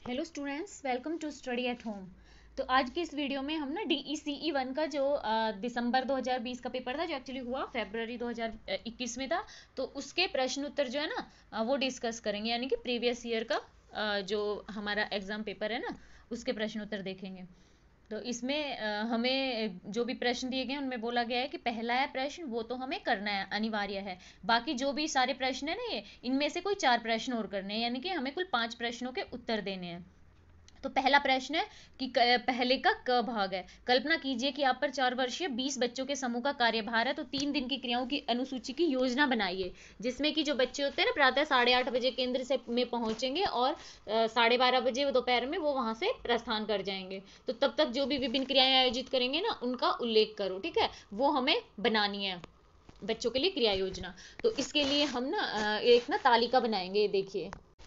Hello students, welcome to study at home. तो आज की इस वीडियो में हम ना DECE 1 का जो दिसंबर 2020 का पेपर था, जो एक्चुअली हुआ फरवरी 2021 में था, तो उसके प्रश्न उत्तर जो है ना वो डिस्कस करेंगे। यानी कि प्रीवियस ईयर का जो हमारा एग्जाम पेपर है ना, उसके प्रश्न उत्तर देखेंगे। तो इसमें हमें जो भी प्रश्न दिए गए हैं उनमें बोला गया है कि पहला है प्रश्न वो तो हमें करना है, अनिवार्य है। बाकी जो भी सारे प्रश्न है ना, ये इनमें से कोई 4 प्रश्न और करने हैं, यानी कि हमें कुल 5 प्रश्नों के उत्तर देने हैं। तो पहला प्रश्न है कि पहले का क भाग है। कल्पना कीजिए कि आप पर 4 वर्षीय 20 बच्चों के समूह का कार्यभार है। तो 3 दिन की क्रियाओं की अनुसूची की योजना बनाइए, जिसमें कि जो बच्चे होते हैं ना, प्रातः 8:30 बजे केंद्र से में पहुंचेंगे और 12:30 बजे दोपहर में वो वहां से प्रस्थान कर जाएंगे। तो तब तक जो भी विभिन्न क्रियाएं आयोजित करेंगे ना, उनका उल्लेख करो। ठीक है, वो हमें बनानी है बच्चों के लिए क्रिया योजना। तो इसके लिए हम ना एक ना तालिका बनाएंगे।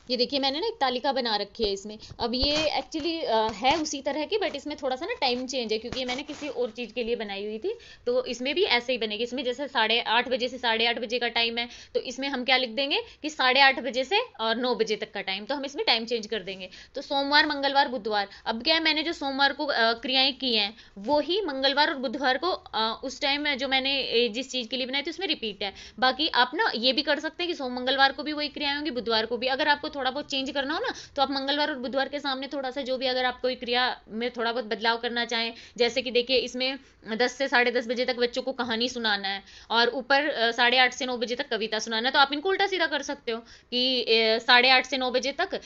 ये देखिए मैंने ना एक तालिका बना रखी है इसमें। अब ये एक्चुअली है उसी तरह की, बट इसमें थोड़ा सा ना टाइम चेंज है, क्योंकि ये मैंने किसी और चीज़ के लिए बनाई हुई थी। तो इसमें भी ऐसे ही बनेगी। इसमें जैसे 8:30 बजे से 8:30 बजे का टाइम है, तो इसमें हम क्या लिख देंगे कि 8:30 बजे से और 9 बजे तक का टाइम। तो हम इसमें टाइम चेंज कर देंगे। तो सोमवार, मंगलवार, बुधवार। अब क्या है, मैंने जो सोमवार को क्रियाएं की हैं वो ही मंगलवार और बुधवार को उस टाइम जो मैंने जिस चीज़ के लिए बनाई थी उसमें रिपीट है। बाकी आप ना ये भी कर सकते हैं कि सोम मंगलवार को भी वही क्रियाएं होंगी, बुधवार को भी। अगर आपको थोड़ा बहुत चेंज करना हो ना, तो आप मंगलवार और बुधवार के सामने थोड़ा सा जो भी, अगर आप कोई क्रिया में थोड़ा बहुत बदलाव करना चाहें, जैसे कि देखिए इसमें 10 से 10:30 बजे तक बच्चों को कहानी सुनाना है, और ऊपर 8:30 से 9 बजे तक कविता सुनाना है। तो आप इनको उल्टा सीधा कर सकते हो कि 8:30 से 9 बजे तक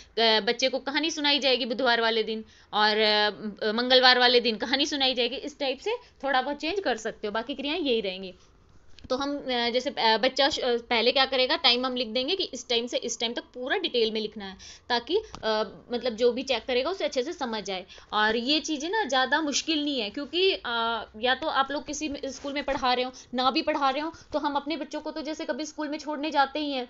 बच्चे को कहानी सुनाई जाएगी बुधवार वाले दिन, और मंगलवार वाले दिन कहानी सुनाई जाएगी। इस टाइप से थोड़ा बहुत चेंज कर सकते हो, बाकी क्रियाएं यही रहेंगी। तो हम जैसे बच्चा पहले क्या करेगा, टाइम हम लिख देंगे कि इस टाइम से इस टाइम तक पूरा डिटेल में लिखना है, ताकि मतलब जो भी चेक करेगा उसे अच्छे से समझ आए। और ये चीज़ें ना ज़्यादा मुश्किल नहीं है, क्योंकि या तो आप लोग किसी स्कूल में पढ़ा रहे हो, ना भी पढ़ा रहे हो, तो हम अपने बच्चों को तो जैसे कभी स्कूल में छोड़ने जाते ही हैं।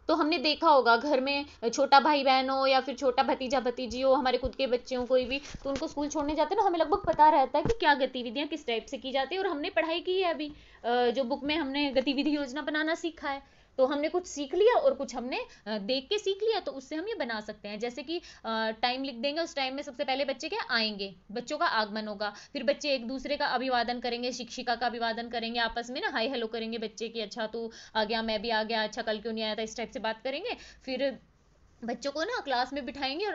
तो हमने देखा होगा घर में छोटा भाई बहन हो या फिर छोटा भतीजा भतीजी हो, हमारे खुद के बच्चे हो कोई भी, तो उनको स्कूल छोड़ने जाते हैं ना, हमें लगभग पता रहता है कि क्या गतिविधियां किस टाइप से की जाती है। और हमने पढ़ाई की है अभी, जो बुक में हमने गतिविधि योजना बनाना सीखा है। तो हमने कुछ सीख लिया और कुछ हमने देख के सीख लिया, तो उससे हम ये बना सकते हैं। जैसे कि टाइम लिख देंगे, उस टाइम में सबसे पहले बच्चे क्या आएंगे, बच्चों का आगमन होगा, फिर बच्चे एक दूसरे का अभिवादन करेंगे, शिक्षिका का अभिवादन करेंगे, आपस में ना हाय हेलो करेंगे बच्चे की, अच्छा तू आ गया, मैं भी आ गया, अच्छा कल क्यों नहीं आया था, इस टाइप से बात करेंगे। फिर बच्चों को ना क्लास में बिठाएंगे, और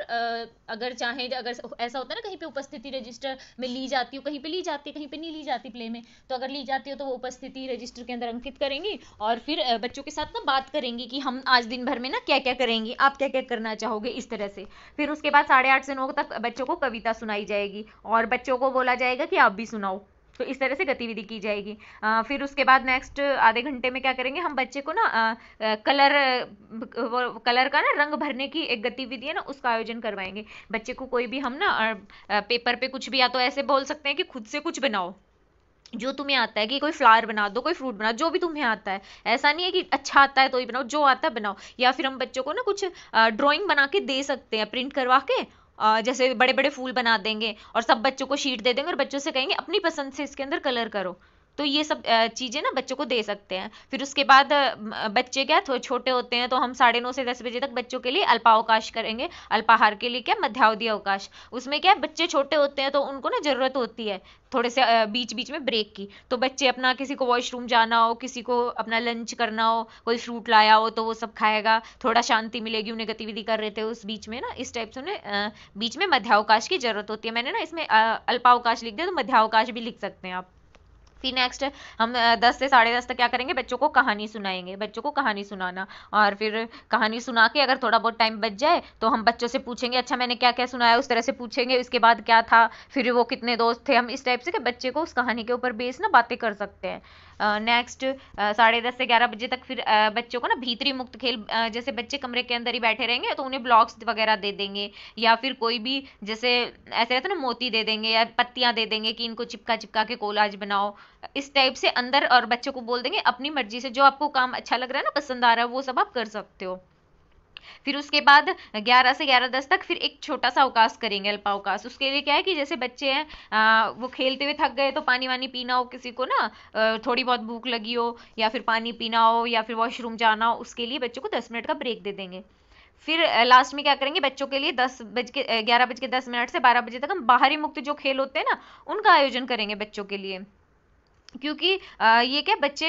अगर चाहें, अगर ऐसा होता है ना कहीं पे उपस्थिति रजिस्टर में ली जाती हो, कहीं पे ली जाती है, कहीं पे नहीं ली जाती प्ले में, तो अगर ली जाती हो तो वो उपस्थिति रजिस्टर के अंदर अंकित करेंगी। और फिर बच्चों के साथ ना बात करेंगी कि हम आज दिन भर में ना क्या क्या करेंगे, आप क्या क्या करना चाहोगे, इस तरह से। फिर उसके बाद 8:30 से 9 तक बच्चों को कविता सुनाई जाएगी, और बच्चों को बोला जाएगा कि आप भी सुनाओ। तो इस तरह से गतिविधि की जाएगी। फिर उसके बाद नेक्स्ट आधे घंटे में क्या करेंगे, हम बच्चे को ना कलर, वो कलर का ना रंग भरने की एक गतिविधि है ना, उसका आयोजन करवाएंगे। बच्चे को कोई भी हम ना पेपर पे कुछ भी, या तो ऐसे बोल सकते हैं कि खुद से कुछ बनाओ जो तुम्हें आता है, कि कोई फ्लावर बना दो, कोई फ्रूट बना दो, जो भी तुम्हें आता है। ऐसा नहीं है कि अच्छा आता है तो ही बनाओ, जो आता है बनाओ। या फिर हम बच्चों को ना कुछ ड्राइंग बना के दे सकते हैं, प्रिंट करवा के। जैसे बड़े बड़े फूल बना देंगे और सब बच्चों को शीट दे देंगे, और बच्चों से कहेंगे अपनी पसंद से इसके अंदर कलर करो। तो ये सब चीज़ें ना बच्चों को दे सकते हैं। फिर उसके बाद बच्चे क्या थोड़े छोटे होते हैं, तो हम 9:30 से 10 बजे तक बच्चों के लिए अल्पावकाश करेंगे। अल्पाहार के लिए क्या, मध्यावधि अवकाश। उसमें क्या, बच्चे छोटे होते हैं तो उनको ना ज़रूरत होती है थोड़े से बीच बीच में ब्रेक की। तो बच्चे अपना, किसी को वॉशरूम जाना हो, किसी को अपना लंच करना हो, कोई फ्रूट लाया हो तो वो सब खाएगा, थोड़ा शांति मिलेगी उन्हें, गतिविधि कर रहे थे उस बीच में ना, इस टाइप से उन्हें बीच में मध्यावकाश की जरूरत होती है। मैंने ना इसमें अल्पावकाश लिख दिया, तो मध्यावकाश भी लिख सकते हैं आप। फिर नेक्स्ट हम 10 से 10:30 तक क्या करेंगे, बच्चों को कहानी सुनाएंगे, बच्चों को कहानी सुनाना। और फिर कहानी सुना के अगर थोड़ा बहुत टाइम बच जाए तो हम बच्चों से पूछेंगे, अच्छा मैंने क्या क्या सुनाया, उस तरह से पूछेंगे। उसके बाद क्या था, फिर वो कितने दोस्त थे, हम इस टाइप से कि बच्चे को उस कहानी के ऊपर बेस ना बातें कर सकते हैं। नेक्स्ट 10:30 से 11 बजे तक फिर बच्चों को ना भीतरी मुक्त खेल, जैसे बच्चे कमरे के अंदर ही बैठे रहेंगे तो उन्हें ब्लॉक्स वगैरह दे देंगे, या फिर कोई भी जैसे ऐसे रहता है ना, मोती दे देंगे या पत्तियां दे देंगे कि इनको चिपका चिपका के कोलाज बनाओ। इस टाइप से अंदर, और बच्चों को बोल देंगे अपनी मर्जी से जो आपको काम अच्छा लग रहा है ना, पसंद आ रहा है, वो सब आप कर सकते हो। फिर उसके बाद 11 से 11:10 तक फिर एक छोटा सा अवकाश करेंगे, अल्पावकाश। उसके लिए क्या है कि जैसे बच्चे हैं वो खेलते हुए थक गए, तो पानी वानी पीना हो किसी को ना, थोड़ी बहुत भूख लगी हो, या फिर पानी पीना हो, या फिर वॉशरूम जाना हो, उसके लिए बच्चों को 10 मिनट का ब्रेक दे देंगे। फिर लास्ट में क्या करेंगे, बच्चों के लिए 11:10 से 12 बजे तक हम बाहरी मुक्त जो खेल होते हैं ना उनका आयोजन करेंगे बच्चों के लिए। क्योंकि ये क्या बच्चे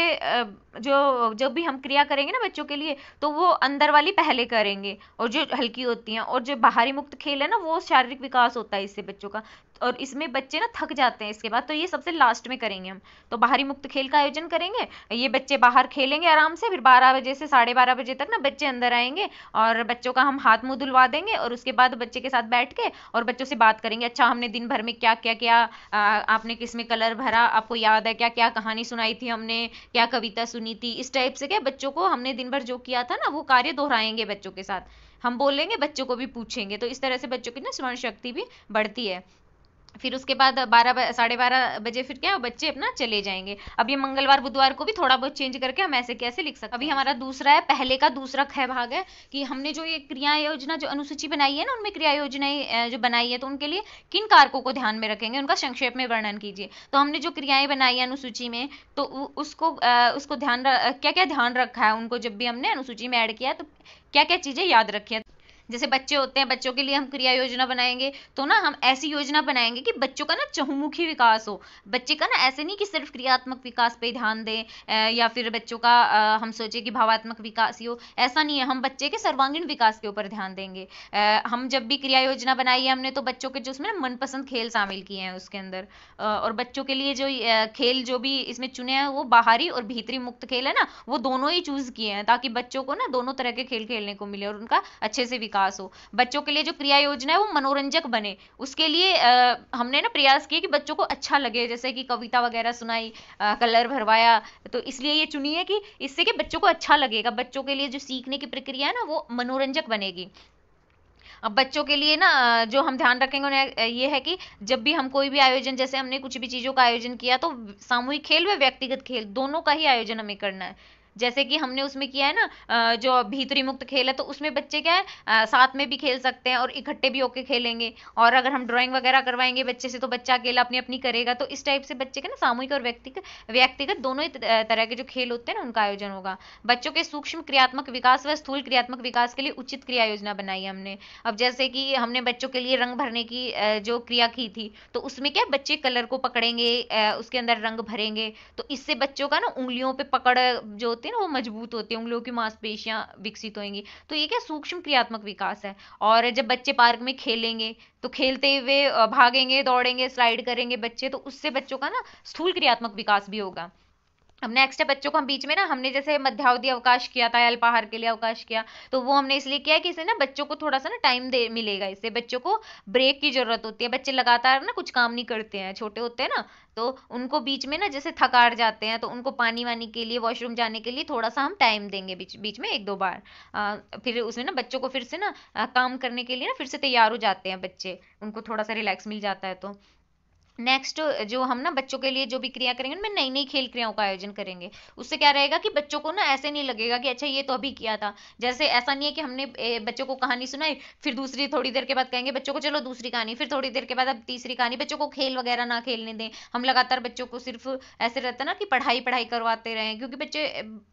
जो भी हम क्रिया करेंगे ना बच्चों के लिए, तो वो अंदर वाली पहले करेंगे और जो हल्की होती हैं, और जो बाहरी मुक्त खेल है ना वो शारीरिक विकास होता है इससे बच्चों का, और इसमें बच्चे ना थक जाते हैं इसके बाद, तो ये सबसे लास्ट में करेंगे हम। तो बाहरी मुक्त खेल का आयोजन करेंगे, ये बच्चे बाहर खेलेंगे आराम से, फिर 12 बजे से 12:30 बजे तक ना बच्चे अंदर आएंगे और बच्चों का हम हाथ मुंह धुलवा देंगे, और उसके बाद बच्चे के साथ बैठ के और बच्चों से बात करेंगे, अच्छा हमने दिन भर में क्या क्या किया, आपने किस में कलर भरा, आपको याद है क्या, क्या कहानी सुनाई थी हमने, क्या कविता सुनी थी, इस टाइप से क्या बच्चों को हमने दिन भर जो किया था ना वो कार्य दोहराएंगे बच्चों के साथ, हम बोलेंगे बच्चों को भी पूछेंगे, तो इस तरह से बच्चों की ना स्मरण शक्ति भी बढ़ती है। फिर उसके बाद 12 साढ़े 12 बजे फिर क्या बच्चे अपना चले जाएंगे। अब ये मंगलवार बुधवार को भी थोड़ा बहुत चेंज करके हम ऐसे कैसे लिख सकते हैं। अभी हमारा दूसरा है, पहले का दूसरा ख भाग है कि हमने जो ये क्रिया योजना जो अनुसूची बनाई है ना उनमें क्रिया योजनाएं जो बनाई है, तो उनके लिए किन कारकों को ध्यान में रखेंगे, उनका संक्षेप में वर्णन कीजिए। तो हमने जो क्रियाएं बनाई है अनुसूची में, तो उसको क्या क्या ध्यान रखा है, उनको जब भी हमने अनुसूची में ऐड किया तो क्या क्या चीजें याद रखी है। जैसे बच्चे होते हैं, बच्चों के लिए हम क्रिया योजना बनाएंगे, तो ना हम ऐसी योजना बनाएंगे कि बच्चों का ना चहुमुखी विकास हो। बच्चे का ना ऐसे नहीं कि सिर्फ क्रियात्मक विकास पे ध्यान दें, या फिर बच्चों का हम सोचे कि भावात्मक विकास ही हो, ऐसा नहीं है, हम बच्चे के सर्वांगीण विकास के ऊपर ध्यान देंगे। हम जब भी क्रिया योजना बनाई है हमने, तो बच्चों के जो उसमें ना मनपसंद खेल शामिल किए हैं उसके अंदर, और बच्चों के लिए जो खेल जो भी इसमें चुने हैं वो बाहरी और भीतरी मुक्त खेल है ना, वो दोनों ही चूज किए हैं, ताकि बच्चों को ना दोनों तरह के खेल खेलने को मिले और उनका अच्छे से विकास हो। बच्चों के लिए जो क्रिया योजना है वो मनोरंजक बने, उसके लिए हमने ना प्रयास किए कि बच्चों को अच्छा लगे, जैसे कि कविता वगैरह सुनाई, कलर भरवाया, तो इसलिए ये चुनी है कि इससे कि बच्चों को अच्छा लगेगा, बच्चों के लिए जो सीखने की प्रक्रिया है ना वो मनोरंजक बनेगी। अब बच्चों के लिए ना जो हम ध्यान रखेंगे उन्हें ये है कि जब भी हम कोई भी आयोजन, जैसे हमने कुछ भी चीजों का आयोजन किया, तो सामूहिक खेल व व्यक्तिगत खेल दोनों का ही आयोजन हमें करना है। जैसे कि हमने उसमें किया है ना जो भीतरी मुक्त खेल है, तो उसमें बच्चे क्या है साथ में भी खेल सकते हैं और इकट्ठे भी होके खेलेंगे, और अगर हम ड्राइंग वगैरह करवाएंगे बच्चे से तो बच्चा अकेला अपनी अपनी करेगा, तो इस टाइप से बच्चे के ना सामूहिक और व्यक्तिगत व्यक्तिगत दोनों ही तरह के जो खेल होते हैं ना उनका आयोजन होगा। बच्चों के सूक्ष्म क्रियात्मक विकास व स्थूल क्रियात्मक विकास के लिए उचित क्रिया योजना बनाई है हमने। अब जैसे कि हमने बच्चों के लिए रंग भरने की जो क्रिया की थी, तो उसमें क्या बच्चे कलर को पकड़ेंगे, उसके अंदर रंग भरेंगे, तो इससे बच्चों का ना उंगलियों पे पकड़ जो होती है ना वो मजबूत होती है, उंगलियों की मांसपेशियां विकसित होंगी, तो ये क्या सूक्ष्म क्रियात्मक विकास है। और जब बच्चे पार्क में खेलेंगे तो खेलते हुए भागेंगे दौड़ेंगे स्लाइड करेंगे बच्चे, तो उससे बच्चों का ना स्थूल क्रियात्मक विकास भी होगा। अब नेक्स्ट है, बच्चों को हम बीच में ना हमने जैसे मध्यावधि अवकाश किया था, अल्पाहार के लिए अवकाश किया, तो वो हमने इसलिए किया कि इससे ना बच्चों को थोड़ा सा ना टाइम दे मिलेगा, इससे बच्चों को ब्रेक की जरूरत होती है, बच्चे लगातार ना कुछ काम नहीं करते हैं, छोटे होते हैं ना, तो उनको बीच में ना जैसे थकार जाते हैं, तो उनको पानी वानी के लिए वॉशरूम जाने के लिए थोड़ा सा हम टाइम देंगे बीच बीच में 1-2 बार। फिर उसमें ना बच्चों को फिर से ना काम करने के लिए ना फिर से तैयार हो जाते हैं बच्चे, उनको थोड़ा सा रिलैक्स मिल जाता है। तो नेक्स्ट जो हम ना बच्चों के लिए जो भी क्रिया करेंगे उनमें नई नई खेल क्रियाओं का आयोजन करेंगे। उससे क्या रहेगा कि बच्चों को ना ऐसे नहीं लगेगा कि अच्छा ये तो अभी किया था, जैसे ऐसा नहीं है कि हमने बच्चों को कहानी सुनाई, फिर दूसरी थोड़ी देर के बाद कहेंगे बच्चों को चलो दूसरी कहानी, फिर थोड़ी देर के बाद अब तीसरी कहानी, बच्चों को खेल वगैरह ना खेलने दें। हम लगातार बच्चों को सिर्फ ऐसे रहता ना कि पढ़ाई पढ़ाई करवाते रहें, क्योंकि बच्चे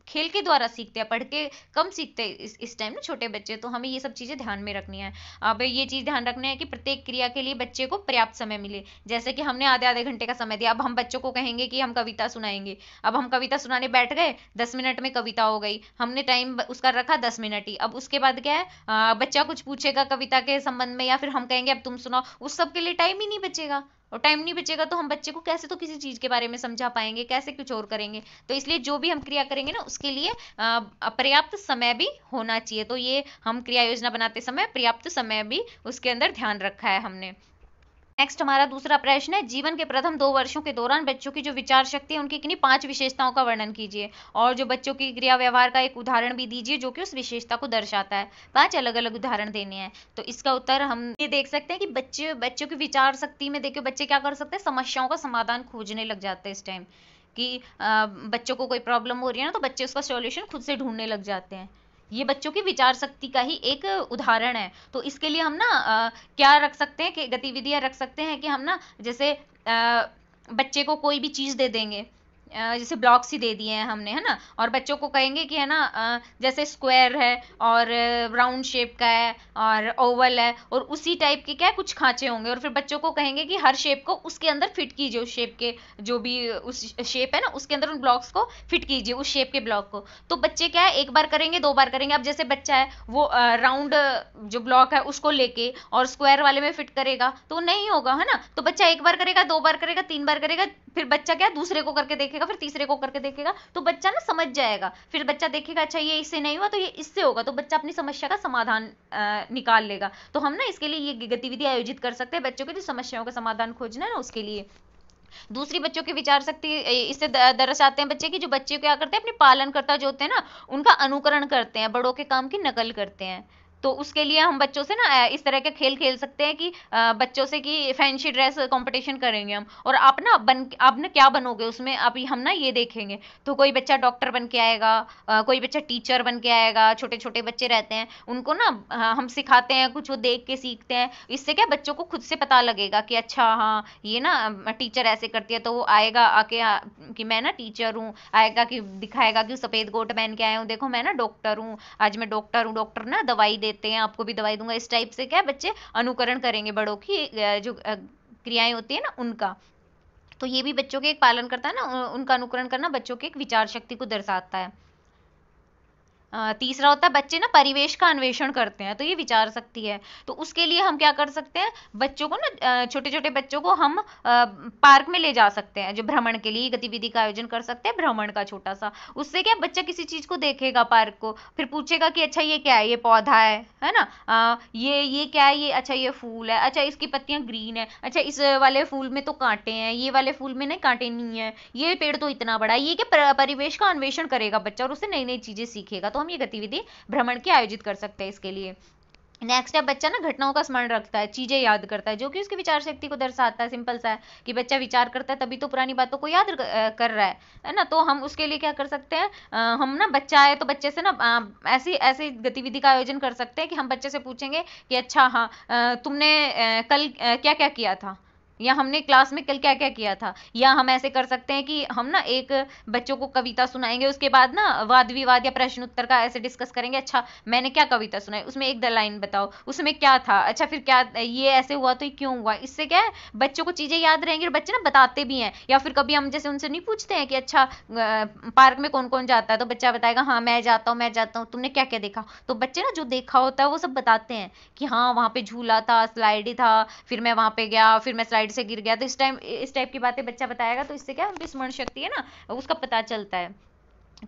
खेल के द्वारा सीखते हैं, पढ़ के कम सीखते हैं इस टाइम ना छोटे बच्चे, तो हमें ये सब चीजें ध्यान में रखनी है। अब ये चीज ध्यान रखना है कि प्रत्येक क्रिया के लिए बच्चे को पर्याप्त समय मिले, जैसे कि हमने आधे आधे घंटे का समय दिया, अब हम बच्चों को कहेंगे कि हम कविता सुनाएंगे, अब हम कविता सुनाने बैठ गए, 10 मिनट में कविता हो गई, हमने टाइम उसका रखा 10 मिनट ही। अब उसके बाद क्या है बच्चा कुछ पूछेगा कविता के संबंध में, या फिर हम कहेंगे अब तुम सुनाओ, उस सब के लिए टाइम ही नहीं बचेगा, और टाइम नहीं बचेगा तो हम बच्चे को कैसे तो किसी चीज के बारे में समझा पाएंगे, कैसे कुछ और करेंगे। तो इसलिए जो भी हम क्रिया करेंगे ना उसके लिए पर्याप्त समय भी होना चाहिए, तो ये हम क्रिया योजना बनाते समय पर्याप्त समय भी उसके अंदर ध्यान रखा है हमने। नेक्स्ट हमारा दूसरा प्रश्न है, जीवन के प्रथम 2 वर्षों के दौरान बच्चों की जो विचार शक्ति है उनकी किन्हीं 5 विशेषताओं का वर्णन कीजिए, और जो बच्चों की क्रिया व्यवहार का एक उदाहरण भी दीजिए जो कि उस विशेषता को दर्शाता है। 5 अलग अलग उदाहरण देने हैं। तो इसका उत्तर हम ये देख सकते हैं कि बच्चों की विचार शक्ति में देखिए बच्चे क्या कर सकते हैं, समस्याओं का समाधान खोजने लग जाते हैं इस टाइम, कि बच्चों को कोई प्रॉब्लम हो रही है ना, तो बच्चे उसका सॉल्यूशन खुद से ढूंढने लग जाते हैं। ये बच्चों की विचार शक्ति का ही एक उदाहरण है। तो इसके लिए हम ना क्या रख सकते हैं कि गतिविधियां रख सकते हैं कि हम ना जैसे बच्चे को कोई भी चीज दे देंगे, जैसे ब्लॉक्स ही दे दिए हैं हमने, है ना, और बच्चों को कहेंगे कि है ना जैसे स्क्वायर है और राउंड शेप का है और ओवल है और उसी टाइप के क्या है कुछ खांचे होंगे, और फिर बच्चों को कहेंगे कि हर शेप को उसके अंदर फिट कीजिए, उस शेप के जो भी उस शेप है ना उसके अंदर उन ब्लॉक्स को फिट कीजिए, उस शेप के ब्लॉक को। तो बच्चे क्या है एक बार करेंगे, दो बार करेंगे। अब जैसे बच्चा है वो राउंड जो ब्लॉक है उसको लेके और स्क्वायर वाले में फिट करेगा तो नहीं होगा, है ना। तो बच्चा एक बार करेगा, दो बार करेगा, तीन बार करेगा, फिर बच्चा क्या दूसरे को करके देखेगा, फिर तीसरे को करके देखेगा, तो बच्चा ना समझ जाएगा। फिर बच्चा देखेगा अच्छा ये इससे नहीं हुआ तो ये इससे होगा, तो बच्चा अपनी समस्या का समाधान निकाल लेगा। तो हम ना इसके लिए ये गतिविधि आयोजित कर सकते हैं बच्चों के जो समस्याओं का समाधान खोजना है ना उसके लिए। दूसरी बच्चों की विचार शक्ति इससे दर्शाते हैं बच्चे की जो बच्चे क्या करते हैं अपने पालनकर्ता जो होते हैं ना उनका अनुकरण करते हैं, बड़ों के काम की नकल करते हैं। तो उसके लिए हम बच्चों से ना इस तरह के खेल खेल सकते हैं कि बच्चों से कि फैंसी ड्रेस कंपटीशन करेंगे हम, और आप ना क्या बनोगे उसमें, अभी हम ना ये देखेंगे। तो कोई बच्चा डॉक्टर बन के आएगा, कोई बच्चा टीचर बन के आएगा, छोटे छोटे बच्चे रहते हैं उनको ना हम सिखाते हैं कुछ, वो देख के सीखते हैं। इससे क्या बच्चों को खुद से पता लगेगा कि अच्छा हाँ ये ना टीचर ऐसे करती है, तो वो आएगा आके कि मैं ना टीचर हूँ, आएगा कि दिखाएगा कि सफेद कोट पहन के आया हूँ, देखो मैं ना डॉक्टर हूँ, आज मैं डॉक्टर हूँ, डॉक्टर ना दवाई देते हैं, आपको भी दवाई दूंगा। इस टाइप से क्या है बच्चे अनुकरण करेंगे बड़ों की जो क्रियाएं होती है ना उनका। तो ये भी बच्चों के एक पालन करता है ना, उनका अनुकरण करना बच्चों की एक विचार शक्ति को दर्शाता है। तीसरा होता है बच्चे ना परिवेश का अन्वेषण करते हैं, तो ये विचार शक्ति है। तो उसके लिए हम क्या कर सकते हैं बच्चों को ना छोटे छोटे बच्चों को हम पार्क में ले जा सकते हैं, जो भ्रमण के लिए गतिविधि का आयोजन कर सकते हैं, भ्रमण का छोटा सा। उससे क्या बच्चा किसी चीज को देखेगा पार्क को, फिर पूछेगा कि अच्छा ये क्या है, ये पौधा है ना, ये क्या है, ये अच्छा ये फूल है, अच्छा इसकी पत्तियां ग्रीन है, अच्छा इस वाले फूल में तो कांटे हैं, ये वाले फूल में नहीं कांटे नहीं है, ये पेड़ तो इतना बड़ा है। ये क्या परिवेश का अन्वेषण करेगा बच्चा और उससे नई नई चीजें सीखेगा। तो हम ये गतिविधि भ्रमण की आयोजित कर सकते हैं इसके लिए। नेक्स्ट है बच्चा ना घटनाओं का स्मरण रखता है, चीजें याद करता है, जो कि उसकी विचार शक्ति को दर्शाता है। सिंपल सा है कि बच्चा विचार करता है तभी तो पुरानी बातों को याद कर रहा है ना। तो हम उसके लिए क्या कर सकते हैं, हम ना बच्चा है तो बच्चे से ना ऐसी ऐसी गतिविधि का आयोजन कर सकते हैं कि हम बच्चे से पूछेंगे कि अच्छा हाँ तुमने कल क्या क्या किया था, या हमने क्लास में कल क्या क्या किया था। या हम ऐसे कर सकते हैं कि हम ना एक बच्चों को कविता सुनाएंगे, उसके बाद ना वाद विवाद या प्रश्न उत्तर का ऐसे डिस्कस करेंगे। अच्छा मैंने क्या कविता सुनाई, उसमें एक द लाइन बताओ, उसमें क्या था, अच्छा फिर क्या ये ऐसे हुआ तो ये क्यों हुआ। इससे क्या है बच्चों को चीजें याद रहेंगी और बच्चे ना बताते भी हैं। या फिर कभी हम जैसे उनसे नहीं पूछते हैं कि अच्छा पार्क में कौन कौन जाता है, तो बच्चा बताएगा हाँ मैं जाता हूँ मैं जाता हूँ, तुमने क्या क्या देखा। तो बच्चे ना जो देखा होता है वो सब बताते हैं कि हाँ वहां पे झूला था, स्लाइड था, फिर मैं वहां पे गया, फिर मैं स्लाइड से गिर गया। तो इस टाइप की बातें बच्चा बताएगा, तो इससे क्या उनकी स्मरण शक्ति है ना उसका पता चलता है।